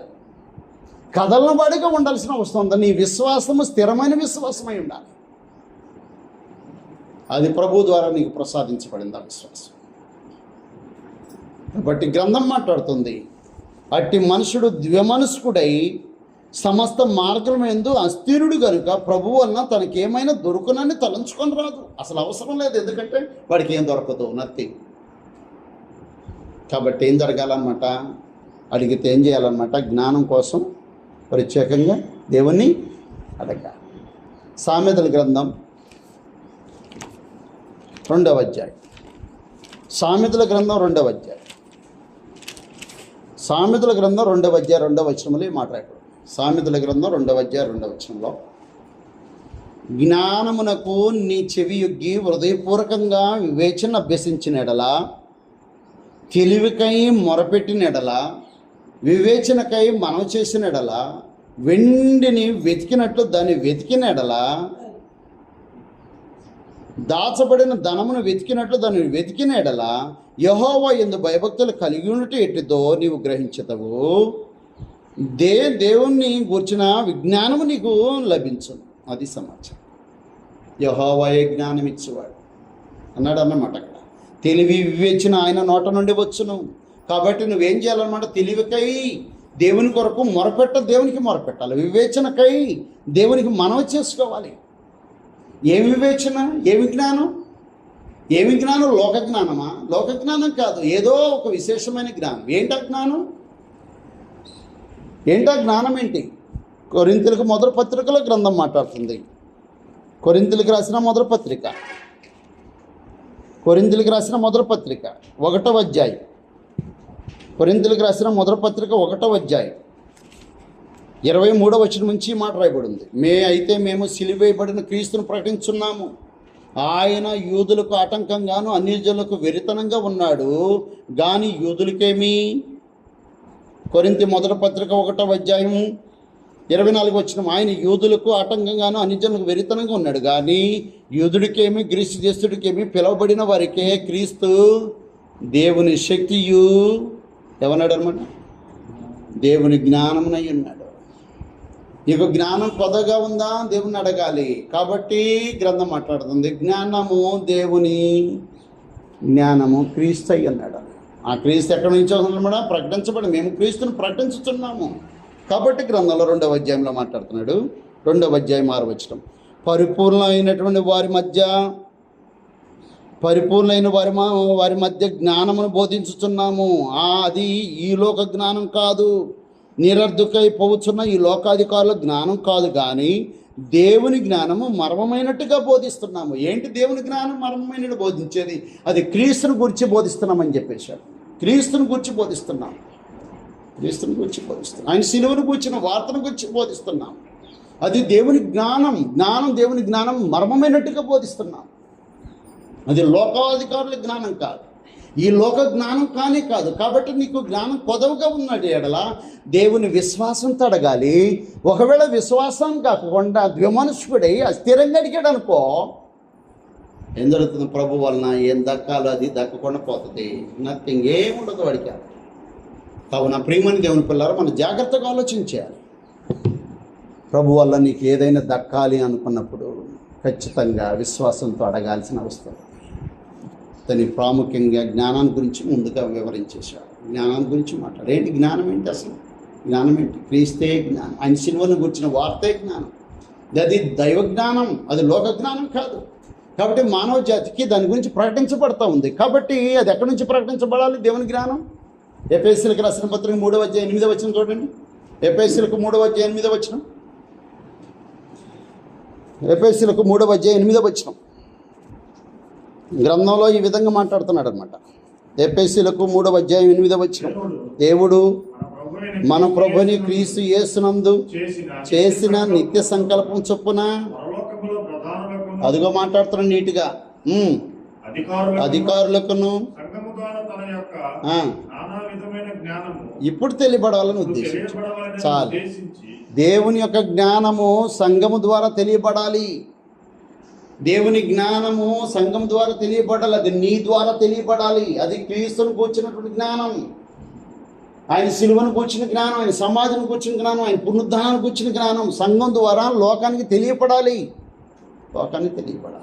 కదలన వాడిగా ఉండాల్సిన అవసరం ఉంది. నీ విశ్వాసము స్థిరమైన విశ్వాసమై ఉండాలి. అది ప్రభు ద్వారా నీకు ప్రసాదించబడింది ఆ విశ్వాసం. కాబట్టి గ్రంథం మాట్లాడుతుంది, అట్టి మనుషుడు ద్విమనస్కుడై సమస్త మార్గం యందు అస్థిరుడు కనుక ప్రభు వలన తనకేమైనా దొరుకునని తలంచుకొని రాదు. అసలు అవసరం లేదు, ఎందుకంటే వాడికి ఏం దొరకదు, నథింగ్. కాబట్టి ఏం జరగాలన్నమాట, అడిగితే ఏం చేయాలన్నమాట, జ్ఞానం కోసం ప్రత్యేకంగా దేవుణ్ణి అడగాలి. సామెతల గ్రంథం 2వ అధ్యాయం, సామెతల గ్రంథం 2వ అధ్యాయం, సామెతల గ్రంథం 2వ అధ్యాయం 2వ వచనంలో మాట్లాడు. సామెతల గ్రంథం 2వ అధ్యాయం 2వ వచనంలో, జ్ఞానమునకు నీ చెవి యొగ్గి హృదయపూర్వకంగా వివేచన అభ్యసించిన ఎడల, తెలివికై మొరపెట్టిన ఎడల, వివేచనకై మనవి చేసిన ఎడల, వెండిని వెతికినట్లు దాన్ని వెతికిన ఎడల, దాచబడిన ధనమును వెతికినట్లు దాన్ని వెతికిన ఎడల, యెహోవా యందు భయభక్తులు కలిగి ఉన్నట్టు ఎట్టిదో నీవు గ్రహించదవు. దేవుణ్ణి గూర్చిన విజ్ఞానము నీకు లభించును. అది సమాచారం. యెహోవాయే జ్ఞానం ఇచ్చేవాడు అన్నాడు అన్నమాట. అక్కడ తెలివి వివేచన ఆయన నోట నుండి వచ్చును. కాబట్టి నువ్వేం చేయాలన్నమాట, తెలివికై దేవుని కొరకు దేవునికి మొరపెట్టాలి. వివేచనకై దేవునికి మనవి చేసుకోవాలి. ఏమి వివేచన, ఏమి జ్ఞానం? లోక జ్ఞానమా? లోక జ్ఞానం కాదు, ఏదో ఒక విశేషమైన జ్ఞానం. ఏంటా జ్ఞానం? ఏంటి? కొరింథీయులకు మొదటి పత్రికలో గ్రంథం మాట్లాడుతుంది. కొరింథీయులకు రాసిన మొదటి పత్రిక 1వ అధ్యాయం, కొరింథీయులకు రాసిన మొదటి పత్రిక 1వ అధ్యాయం 23వ వచనం నుంచి మాట రాయబడింది. మేము సిలువేయబడిన క్రీస్తును ప్రకటించున్నాము. ఆయన యూదులకు ఆటంకంగాను అన్యజనులకు వెరితనంగా ఉన్నాడు కానీ యూదులకేమి? కొరింథీ మొదటి పత్రిక 1వ అధ్యాయం 24వ వచనం, ఆయన యూదులకు ఆటంకంగాను అన్యజనులకు వెరితనంగా ఉన్నాడు కానీ యూదుడికేమి గ్రీసు దేశుడికేమి పిలువబడిన వారికే క్రీస్తు దేవుని శక్తియు ఏమన్నాడు అనమాట, దేవుని జ్ఞానమునై ఉన్నాడు. నీకు జ్ఞానం కొత్తగా ఉందా? దేవుని అడగాలి. కాబట్టి గ్రంథం మాట్లాడుతుంది, దేవుని జ్ఞానము క్రీస్తు అయి అన్నాడు. ఆ క్రీస్తు ఎక్కడి నుంచి వస్తుందన్నమాట? ప్రకటించబడి మేము క్రీస్తుని ప్రకటించుతున్నాము. కాబట్టి గ్రంథంలో 2వ అధ్యాయంలో మాట్లాడుతున్నాడు. 2వ అధ్యాయం 6వ వచనం, పరిపూర్ణమైనటువంటి వారి మధ్య జ్ఞానమును బోధించుతున్నాము. అది ఈ లోక జ్ఞానం కాదు, నిరర్ధకై పోవచ్చున్న ఈ లోకాధికారుల జ్ఞానం కాదు కానీ దేవుని జ్ఞానము మర్మమైనట్టుగా బోధిస్తున్నాము. ఏంటి దేవుని జ్ఞానం మర్మమైనట్టు బోధించేది? అది క్రీస్తుని గురించి బోధిస్తున్నామని చెప్పేశాడు. క్రీస్తుని గురించి బోధిస్తున్నాం, క్రీస్తుని గురించి బోధిస్తున్నాం, ఆయన సిలువను కూర్చిన వార్తను గురించి బోధిస్తున్నాం. అది దేవుని జ్ఞానం. దేవుని జ్ఞానం మర్మమైనట్టుగా బోధిస్తున్నాం. అది లోకాధికారుల జ్ఞానం కాదు, ఈ లోక జ్ఞానం కానీ కాదు. కాబట్టి నీకు జ్ఞానం కొదవగా ఉన్నది ఎడల దేవుని విశ్వాసంతో అడగాలి. ఒకవేళ విశ్వాసం కాకుండా ద్విమనస్కుడై అస్థిరంగా అడిగాడు అనుకో, ఏం జరుగుతుంది? ప్రభు వలన ఏం దక్కాలో అది దక్కకుండా పోతుంది. నథింగ్, ఏముండదు వాడికి. కావున ప్రియమని దేవుని పిల్లలు మనం జాగ్రత్తగా ఆలోచించాలి. ప్రభు వల్ల నీకు ఏదైనా దక్కాలి అనుకున్నప్పుడు ఖచ్చితంగా విశ్వాసంతో అడగాల్సిన అవసరం. దాని ప్రాముఖ్యంగా జ్ఞానాన్ని గురించి ముందుగా వివరించేశాడు. జ్ఞానాన్ని గురించి మాట్లాడు. ఏంటి జ్ఞానం? ఏంటి అసలు జ్ఞానం? ఏంటి? క్రీస్తే జ్ఞానం, ఆయన సిలువను గురించిన వార్తే జ్ఞానం. అది దైవ జ్ఞానం, అది లోక జ్ఞానం కాదు. కాబట్టి మానవ జాతికి దాని గురించి ప్రకటించబడతా ఉంది. కాబట్టి అది ఎక్కడి నుంచి ప్రకటించబడాలి? దేవుని జ్ఞానం. ఎఫెసీయులకు రాసిన పత్రిక 3:8 చూడండి. ఎఫెసీయులకు 3:8. ఎఫెసీయులకు 3:8 గ్రంథంలో ఈ విధంగా మాట్లాడుతున్నాడు అనమాట. ఎఫెసీయులకు 3:8 దేవుడు మన ప్రభుని క్రీస్తు యేసునందు చేసిన నిత్య సంకల్పం చొప్పున అదిగో మాట్లాడుతున్నాడు నీట్గా. అధికారులకును ఇప్పుడు తెలియబడాలని ఉద్దేశించి చాలు. దేవుని యొక్క జ్ఞానము సంఘము ద్వారా తెలియబడాలి. దేవుని జ్ఞానము సంఘం ద్వారా తెలియబడాలి. అది నీ ద్వారా తెలియబడాలి. అది క్రీస్తును కూర్చున్నటువంటి జ్ఞానం, ఆయన సిలువను కూర్చిన జ్ఞానం, ఆయన సమాధిని కూర్చిన జ్ఞానం, ఆయన పునరుద్ధానాన్ని కూర్చిన జ్ఞానం సంఘం ద్వారా లోకానికి తెలియపడాలి. లోకానికి తెలియపడాలి.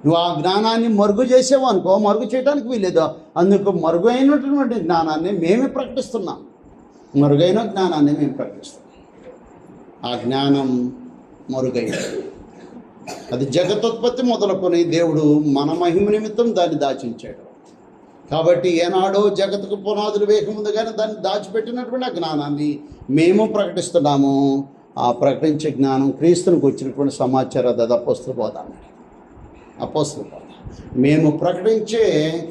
నువ్వు ఆ జ్ఞానాన్ని మరుగు చేసావు అనుకో, మరుగు చేయడానికి వీలేదు. అందుకు మరుగు అయినటువంటి జ్ఞానాన్ని మేమే ప్రకటిస్తున్నాం. మరుగైన జ్ఞానాన్ని మేము ప్రకటిస్తున్నాం. ఆ జ్ఞానం మరుగైనది. అది జగతోత్పత్తి మొదలుకొని దేవుడు మన మహిమ నిమిత్తం దాన్ని దాచించాడు. కాబట్టి ఏనాడో జగత్తుకు పునాదులు వేయకముందుగానే దాన్ని దాచిపెట్టినటువంటి ఆ జ్ఞానాన్ని మేము ప్రకటిస్తున్నాము. ఆ ప్రకటించే జ్ఞానం క్రీస్తునికి వచ్చినటువంటి సమాచారం. అది అపోస్తల బోధ అన్నాడు. అపోస్తల బోధ మేము ప్రకటించే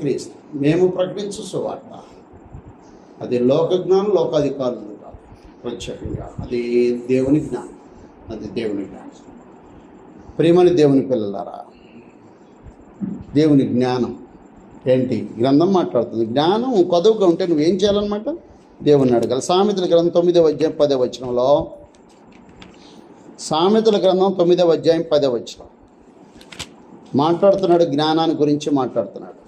క్రీస్తు, మేము ప్రకటించే సువార్త. అది లోక జ్ఞానం, లోకాధికారులు కాదు. ప్రత్యేకంగా అది దేవుని జ్ఞానం. అది దేవుని జ్ఞానం. ప్రియమని దేవుని పిల్లలారా, దేవుని జ్ఞానం ఏంటి? గ్రంథం మాట్లాడుతుంది. జ్ఞానం కొదవగా ఉంటే నువ్వేం చేయాలన్నమాట? దేవుని అడగాలి. సామెతల గ్రంథం 9:10 సామెతల గ్రంథం 9:10 మాట్లాడుతున్నాడు. జ్ఞానాన్ని గురించి మాట్లాడుతున్నాడు.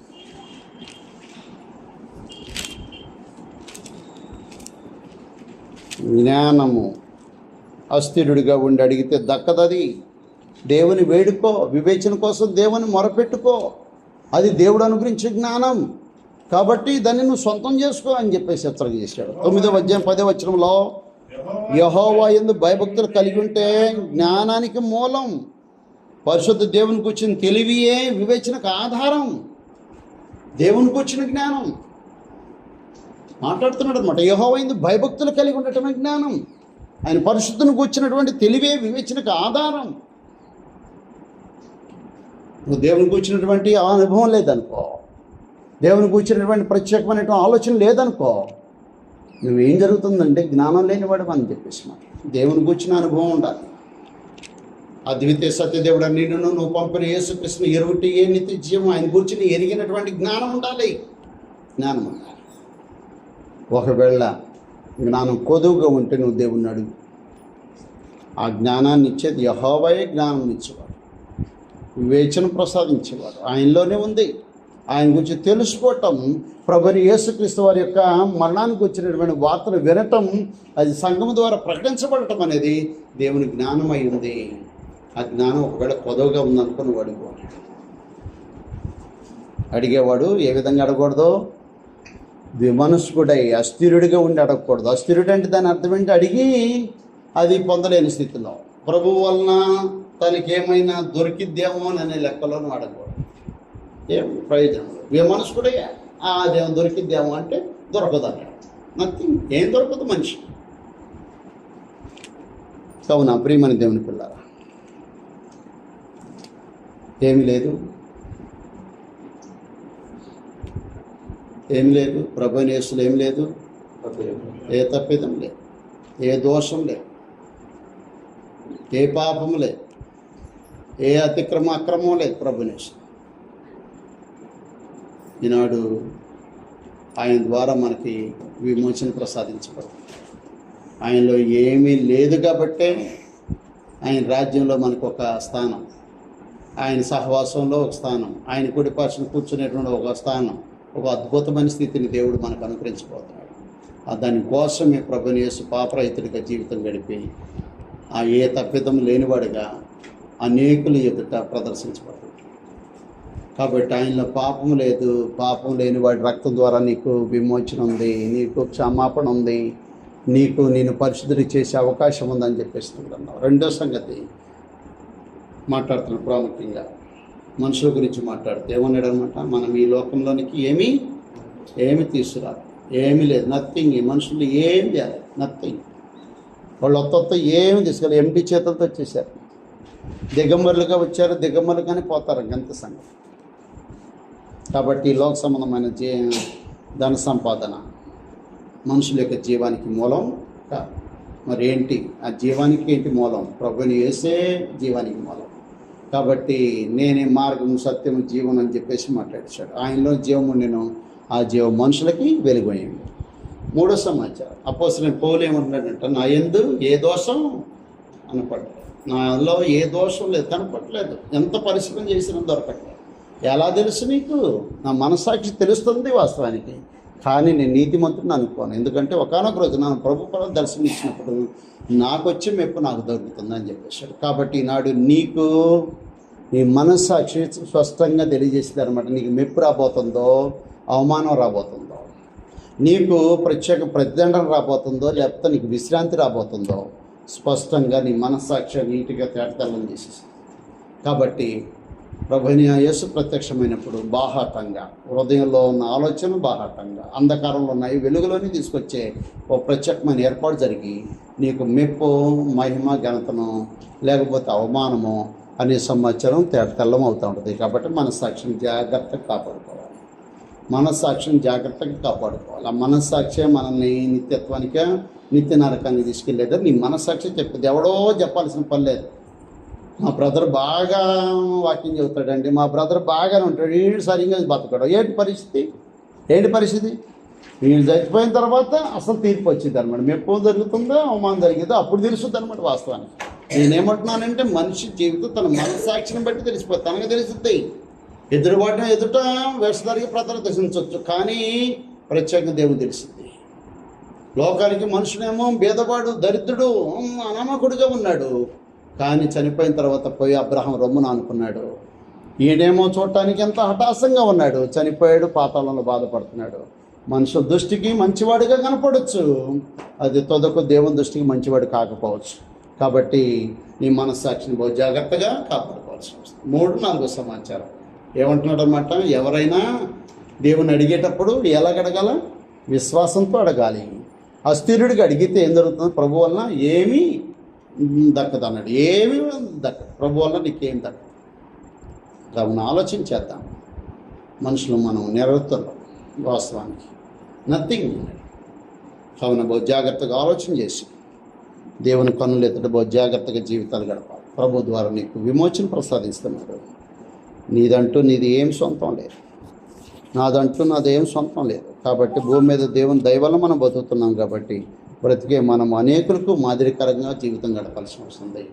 జ్ఞానము అస్థిరుడిగా ఉండి అడిగితే దక్కదది. దేవుని వేడుకో, వివేచన కోసం దేవుని మొరపెట్టుకో. అది దేవుడు అనుగ్రహించే జ్ఞానం. కాబట్టి దాన్ని నువ్వు సొంతం చేసుకో అని చెప్పేసి హెచ్చరిక చేశాడు. 9:10 యెహోవా యందు భయభక్తులు కలిగి ఉంటే జ్ఞానానికి మూలం. పరిశుద్ధ దేవునికి వచ్చిన తెలివియే వివేచనకు ఆధారం. దేవునికి వచ్చిన జ్ఞానం మాట్లాడుతున్నాడు అనమాట. యెహోవా యందు భయభక్తులు కలిగి ఉండటమే జ్ఞానం. ఆయన పరిశుద్ధునికి వచ్చినటువంటి తెలివే వివేచనకు ఆధారం. నువ్వు దేవునికి వచ్చినటువంటి అనుభవం లేదనుకో, దేవునికి వచ్చినటువంటి ప్రత్యేకమైనటువంటి ఆలోచన లేదనుకో, నువ్వేం జరుగుతుందంటే జ్ఞానం లేనివాడు అని చెప్పేసి మాట. దేవునికి వచ్చిన అనుభవం ఉండాలి. అద్వితీయ సత్యదేవుడు నిన్ను నువ్వు పంపిన యేసుకృష్ణ ఎరువుటి ఏ నిత్య జీవం, ఆయన గురించి ఎరిగినటువంటి జ్ఞానం ఉండాలి. జ్ఞానం ఉండాలి. ఒకవేళ జ్ఞానం కొదువుగా ఉంటే నువ్వు దేవుణ్ణి అడుగు. ఆ జ్ఞానాన్ని ఇచ్చేది యెహోవాయే. జ్ఞానం ఇచ్చేవాడు, వివేచన ప్రసాదించేవాడు ఆయనలోనే ఉంది. ఆయన గురించి తెలుసుకోవటం, ప్రభుని యేసుక్రీస్తు వారి యొక్క మరణానికి వచ్చినటువంటి వార్తలు వినటం, అది సంఘం ద్వారా ప్రకటించబడటం అనేది దేవుని జ్ఞానం అయి ఉంది. ఆ జ్ఞానం ఒకవేళ కొదవగా ఉందనుకుని అడుగువాడు. అడిగేవాడు ఏ విధంగా అడగకూడదు? విమనస్కుడై అస్థిరుడిగా ఉండి అడగకూడదు. అస్థిరుడు అంటే దాని అర్థం ఏంటి? అడిగి అది పొందలేని స్థితిలో, ప్రభు వలన తనకేమైనా దొరికిద్దేమో అనే లెక్కలోనూ అడగకూడదు. ఏం ప్రయోజనం? విమనస్కుడే అదేమో దొరికిద్దేమో అంటే దొరకదు అన్నాడు. నథింగ్, ఏం దొరకదు మనిషి. కావున ప్రియమని దేవుని పిల్లారా, ఏమి లేదు, ఏం లేదు. ప్రభువైన యేసులో ఏం లేదు, ఏ తప్పిదం లేదు, ఏ దోషం లేదు, ఏ పాపం లేదు, ఏ అక్రమం లేదు. ప్రభువైన యేసు ఈనాడు ఆయన ద్వారా మనకి విమోచన ప్రసాదించబడింది. ఆయనలో ఏమీ లేదు కాబట్టే ఆయన రాజ్యంలో మనకు ఒక స్థానం, ఆయన సహవాసంలో ఒక స్థానం, ఆయన కుడిపార్శ్వన కూర్చునేటువంటి ఒక స్థానం, ఒక అద్భుతమైన స్థితిని దేవుడు మనకు అనుగ్రహించబోతున్నాడు. దానికోసమే ప్రభువైన యేసు పాపరహితుడిగా జీవితం గడిపి ఏ తప్పిదం లేనివాడిగా అనేకుల ఎదుట ప్రదర్శించబడుతుంది. కాబట్టి ఆయనలో పాపం లేదు. పాపం లేనివాడి రక్తం ద్వారా నీకు విమోచన ఉంది, నీకు క్షమాపణ ఉంది, నేను పరిశుద్ధి చేసే అవకాశం ఉందని చెప్పేస్తున్నాను. రెండో సంగతి మాట్లాడుతున్నాను ప్రాముఖ్యంగా మనుషుల గురించి మాట్లాడితే ఏమన్నాడు అనమాట, మనం ఈ లోకంలోనికి ఏమి తీసుకురాదు, ఏమీ లేదు, నథింగ్. ఈ మనుషులు ఏం చేయాలి, నథింగ్. వాళ్ళు ఒత్త ఏమి తీసుకెళ్ళి ఎంటీ చేతులతో వచ్చేసారు. దిగంబరులుగా వచ్చారు, దిగంబరులుగానే పోతారు, అంత సంగతి. కాబట్టి లోక సంబంధమైన ధన సంపాదన మనుషుల యొక్క జీవానికి మూలం కాదు. మరి ఏంటి ఆ జీవానికి ఏంటి మూలం? ప్రభువుని యేసే జీవానికి మూలం. కాబట్టి నేనే మార్గం సత్యం జీవం అని చెప్పేసి మాట్లాడాడు. ఆయనలో జీవము నేను, ఆ జీవం మనుషులకి వెలుగొయ్యింది. మూడో సమాచారం అపోస్తలుడైన పౌలు ఏమంటున్నాడంటే, నా యందు ఏ దోషం కనపడలేదు, నాలో ఏ దోషం లేదు, కనపడలేదు. ఎంత పరిశ్రమ చేసినా దొరకట్లేదు. ఎలా తెలుసు నీకు? నా మనస్సాక్షి తెలుస్తుంది వాస్తవానికి, కానీ నేను నీతిమంతుడిని అనుకోను. ఎందుకంటే ఒకానొక రోజు నా ప్రభు దర్శనం ఇచ్చినప్పుడు నాకు వచ్చే మెప్పు నాకు దొరుకుతుంది అని చెప్పేశాడు. కాబట్టి ఈనాడు నీకు నీ మనస్సాక్షి స్పష్టంగా తెలియజేసింది అనమాట. నీకు మెప్పు రాబోతుందో, అవమానం రాబోతుందో, నీకు ప్రత్యేక ప్రతిదండన రాబోతుందో, లేకపోతే నీకు విశ్రాంతి రాబోతుందో స్పష్టంగా నీ మనస్సాక్షి నీట్గా తేటతెల్లం చేసేసింది. కాబట్టి ప్రభువైన యేసు ప్రత్యక్షమైనప్పుడు బాహాటంగా, హృదయంలో ఉన్న ఆలోచన బాహాటంగా, అంధకారంలో ఉన్నాయి వెలుగులోని తీసుకొచ్చే ఓ ప్రత్యేకమైన ఏర్పాటు జరిగి నీకు మెప్పు, మహిమ, ఘనతను లేకపోతే అవమానము అనే సంవత్సరం తెల్లం అవుతూ ఉంటుంది. కాబట్టి మనస్సాక్షిని జాగ్రత్తగా కాపాడుకోవాలి. మనస్సాక్షిని జాగ్రత్తగా కాపాడుకోవాలి. ఆ మనస్సాక్షి మనల్ని నిత్యత్వానికి, నిత్య నరకానికి తీసుకెళ్ళేది నీ మనస్సాక్షి చెప్పింది. ఎవడో చెప్పాల్సిన పని లేదు. మా బ్రదర్ బాగా వాకింగ్ చెబుతాడండి, మా బ్రదర్ బాగానే ఉంటాడు, వీడు సరిగ్గా బతకడు. ఏంటి పరిస్థితి? వీళ్ళు చచ్చిపోయిన తర్వాత అసలు తీర్పు వచ్చింది అనమాట. మెప్పు జరుగుతుందో అవమానం జరిగిందో అప్పుడు తెలుస్తుంది అనమాట. వాస్తవానికి నేనేమంటున్నానంటే మనిషి జీవితం తన మనస్సాక్షిని బట్టి తెలిసిపోతుంది, తనకు తెలుస్తుంది. ఎదుట వేషధారికి ప్రజలు దర్శించవచ్చు, కానీ ప్రత్యేకంగా దేవుడు తెలిసింది. లోకానికి మనుషునేమో భేదవాడు, దరిద్రుడు, అనామకుడిగా ఉన్నాడు, కానీ చనిపోయిన తర్వాత పోయి అబ్రహాం రొమ్మున అనుకున్నాడు. ఈయనేమో చూడటానికి ఎంత హఠాసంగా ఉన్నాడు, చనిపోయాడు, పాతాళంలో బాధపడుతున్నాడు. మనుషుల దృష్టికి మంచివాడిగా కనపడవచ్చు, అది తొదకు దేవుని దృష్టికి మంచివాడు కాకపోవచ్చు. కాబట్టి నీ మనస్సాక్షిని బహు జాగ్రత్తగా కాపాడుకోవాల్సి వస్తుంది. 3-4 సమాచారం ఏమంటున్నాడు అన్నమాట, ఎవరైనా దేవుని అడిగేటప్పుడు ఎలా అడగాల? విశ్వాసంతో అడగాలి. అస్థిరుడిగా అడిగితే ఏం జరుగుతుంది? ప్రభు వలన ఏమీ దక్కదు అన్నాడు. ఏమీ దక్కదు, ప్రభు వల్ల నీకేం దక్కదు. కావున ఆలోచించేద్దాం. మనుషులు మనం నిరతులు, వాస్తవానికి నథింగ్. కావున బహు జాగ్రత్తగా ఆలోచన చేసి దేవుని కన్నులు ఎత్తుట బహు జాగ్రత్తగా జీవితాలు గడపాలి. ప్రభు ద్వారా నీకు విమోచన ప్రసాదిస్తున్నాడు. నీది ఏం సొంతం లేదు, నాదేం సొంతం లేదు. కాబట్టి భూమి మీద దేవుని దయ వల్ల మనం బతుకుతున్నాం. కాబట్టి బ్రతికే మనం అనేకులకు మాదిరికరంగా జీవితం గడపాల్సి వస్తుంది.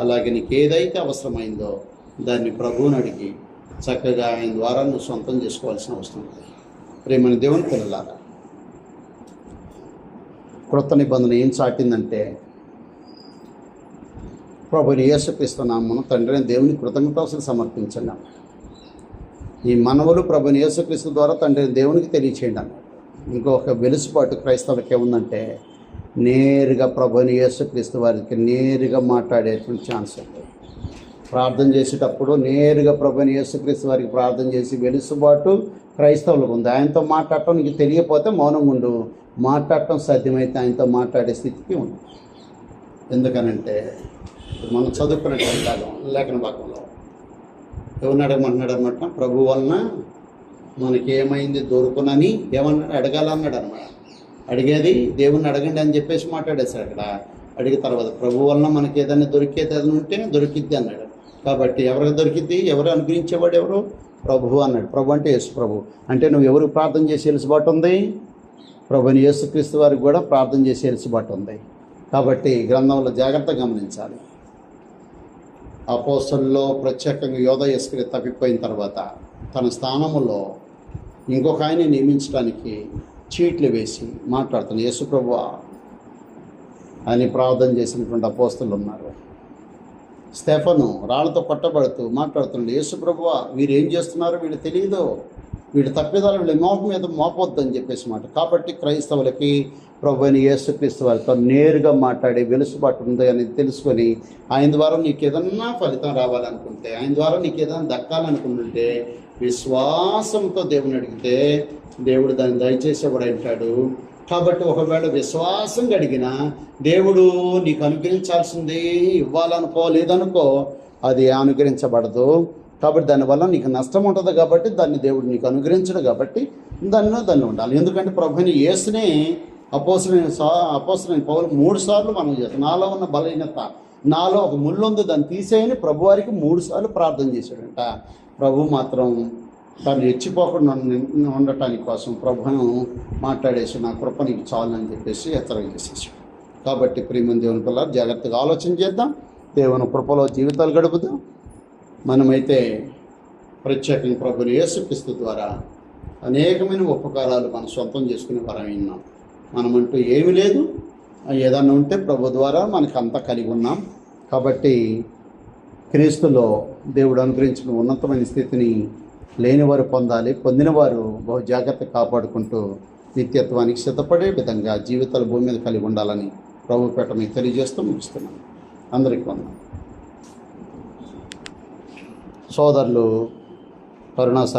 అలాగే నీకు ఏదైతే అవసరమైందో దాన్ని ప్రభువుని అడిగి చక్కగా ఆయన ద్వారా నువ్వు సొంతం చేసుకోవాల్సిన అవసరం ఉంది. ప్రేమని దేవుని పిల్లలారా, క్రొత్త నిబంధన ఏం చాటిందంటే, ప్రభుని యేసుక్రీస్తు నామమున తండ్రి దేవుని కృతజ్ఞతాస్తులు సమర్పించండి. ఈ మనవులు ప్రభుని యేసుక్రీస్తు ద్వారా తండ్రి దేవునికి తెలియచేయండి అన్నాడు. ఇంకొక వెలుసుబాటు క్రైస్తవులకి ఏముందంటే, నేరుగా ప్రభుని యేసుక్రీస్తు వారికి నేరుగా మాట్లాడేటువంటి ఛాన్స్ ఉంది. ప్రార్థన చేసేటప్పుడు నేరుగా ప్రభుని యేసుక్రీస్తు వారికి ప్రార్థన చేసి వెలుసుబాటు క్రైస్తవులకు ఉంది. ఆయనతో మాట్లాడటం నీకు తెలియకపోతే మౌనంగా ఉండు, మాట్లాడటం సాధ్యమైతే ఆయనతో మాట్లాడే స్థితికి ఉంది. ఎందుకనంటే మనం చదువుకున్నటువంటి లేఖన భాగంలో ఎవరిని అడగమంటున్నాడు అనమాట? ప్రభు వలన మనకేమైంది దొరుకునని ఏమన్నాడు? అడగాలన్నాడు అనమాట. అడిగేది దేవుణ్ణి అడగండి అని చెప్పేసి మాట్లాడేశాడు అక్కడ. అడిగిన తర్వాత ప్రభు వలన మనకి ఏదైనా దొరికేది ఏదైనా ఉంటే దొరికిద్ది అన్నాడు. కాబట్టి ఎవరికి దొరికిద్ది? ఎవరు అనుగ్రహించేవాడు? ఎవరు? ప్రభు అన్నాడు. ప్రభు అంటే యేసు ప్రభు. అంటే నువ్వు ఎవరికి ప్రార్థన చేసే వెలుసుబాటు ఉంది? ప్రభుని యేసుక్రీస్తు వారికి కూడా ప్రార్థన చేసే వెలుసుబాటు ఉంది. కాబట్టి గ్రంథంలో జాగ్రత్తగా గమనించాలి. అపోస్తలుల్లో ప్రత్యేకంగా యోధ ఇస్కరియోతు తప్పిపోయిన తర్వాత తన స్థానములో ఇంకొక ఆయన నియమించడానికి చీట్లు వేసి మాట్లాడుతున్న యేసు ప్రభువా అని ప్రార్థన చేసినటువంటి అపోస్తలులు ఉన్నారు. స్టెఫను రాళ్ళతో కొట్టబడుతూ మాట్లాడుతున్నాడు, యేసు ప్రభువా వీరు ఏం చేస్తున్నారో వీళ్ళు తెలియదు, వీళ్ళు తప్పిదాలు వీళ్ళ మోప మీద మోపొద్దు అని చెప్పేసి మాట. కాబట్టి క్రైస్తవులకి ప్రభు అయిన యేసుక్రీస్తు వారితో నేరుగా మాట్లాడే వెలుసుబాటు ఉంది అని తెలుసుకొని ఆయన ద్వారా నీకు ఏదన్నా ఫలితం రావాలనుకుంటే, ఆయన ద్వారా నీకు ఏదైనా దక్కాలనుకుంటుంటే విశ్వాసంతో దేవుని అడిగితే దేవుడు దాన్ని దయచేసేవాడు అంటాడు. కాబట్టి ఒకవేళ విశ్వాసంగా అడిగినా దేవుడు నీకు అనుగ్రహించాల్సింది ఇవ్వాలనుకో, లేదనుకో అది అనుగ్రహించబడదు. కాబట్టి దానివల్ల నీకు నష్టం ఉంటుంది. కాబట్టి దాన్ని దేవుడు నీకు అనుగ్రహించడు. కాబట్టి దాన్ని ఉండాలి. ఎందుకంటే ప్రభుని యేసునే అపోస్తలుడైన పౌలు 3 సార్లు మనం చేస్తాం, నాలో ఉన్న బలహీనత, నాలో ఒక ముళ్ళు ఉంది దాన్ని తీసేయని ప్రభువారికి 3 సార్లు ప్రార్థన చేశాడంట. ప్రభు మాత్రం తను హెచ్చిపోకుండా ఉండటానికి కోసం ప్రభును మాట్లాడేసి నా కృప నీకు చాలు అని చెప్పేసి హెచ్చరిక చేసేసాడు. కాబట్టి ప్రియమైన దేవుని పిల్లలు జాగ్రత్తగా ఆలోచన చేద్దాం, దేవుని కృపలో జీవితాలు గడుపుదాం. మనమైతే ప్రత్యేకంగా ప్రభుని యేసుక్రీస్తు ద్వారా అనేకమైన ఉపకారాలు మనం సొంతం చేసుకునే వరం విన్నాం. మనమంటూ ఏమీ లేదు, ఏదన్నా ఉంటే ప్రభు ద్వారా మనకు అంతా కలిగి ఉన్నాం. కాబట్టి క్రీస్తులో దేవుడు అనుగ్రహించిన ఉన్నతమైన స్థితిని లేనివారు పొందాలి, పొందినవారు బహు జాగ్రత్త కాపాడుకుంటూ నిత్యత్వానికి సిద్ధపడే విధంగా జీవితాలు భూమి మీద కలిగి ఉండాలని ప్రభు పేట మీకు తెలియజేస్తూ ముగిస్తున్నాను. అందరికీ వందనాలు. సోదరులు కరుణాసాయి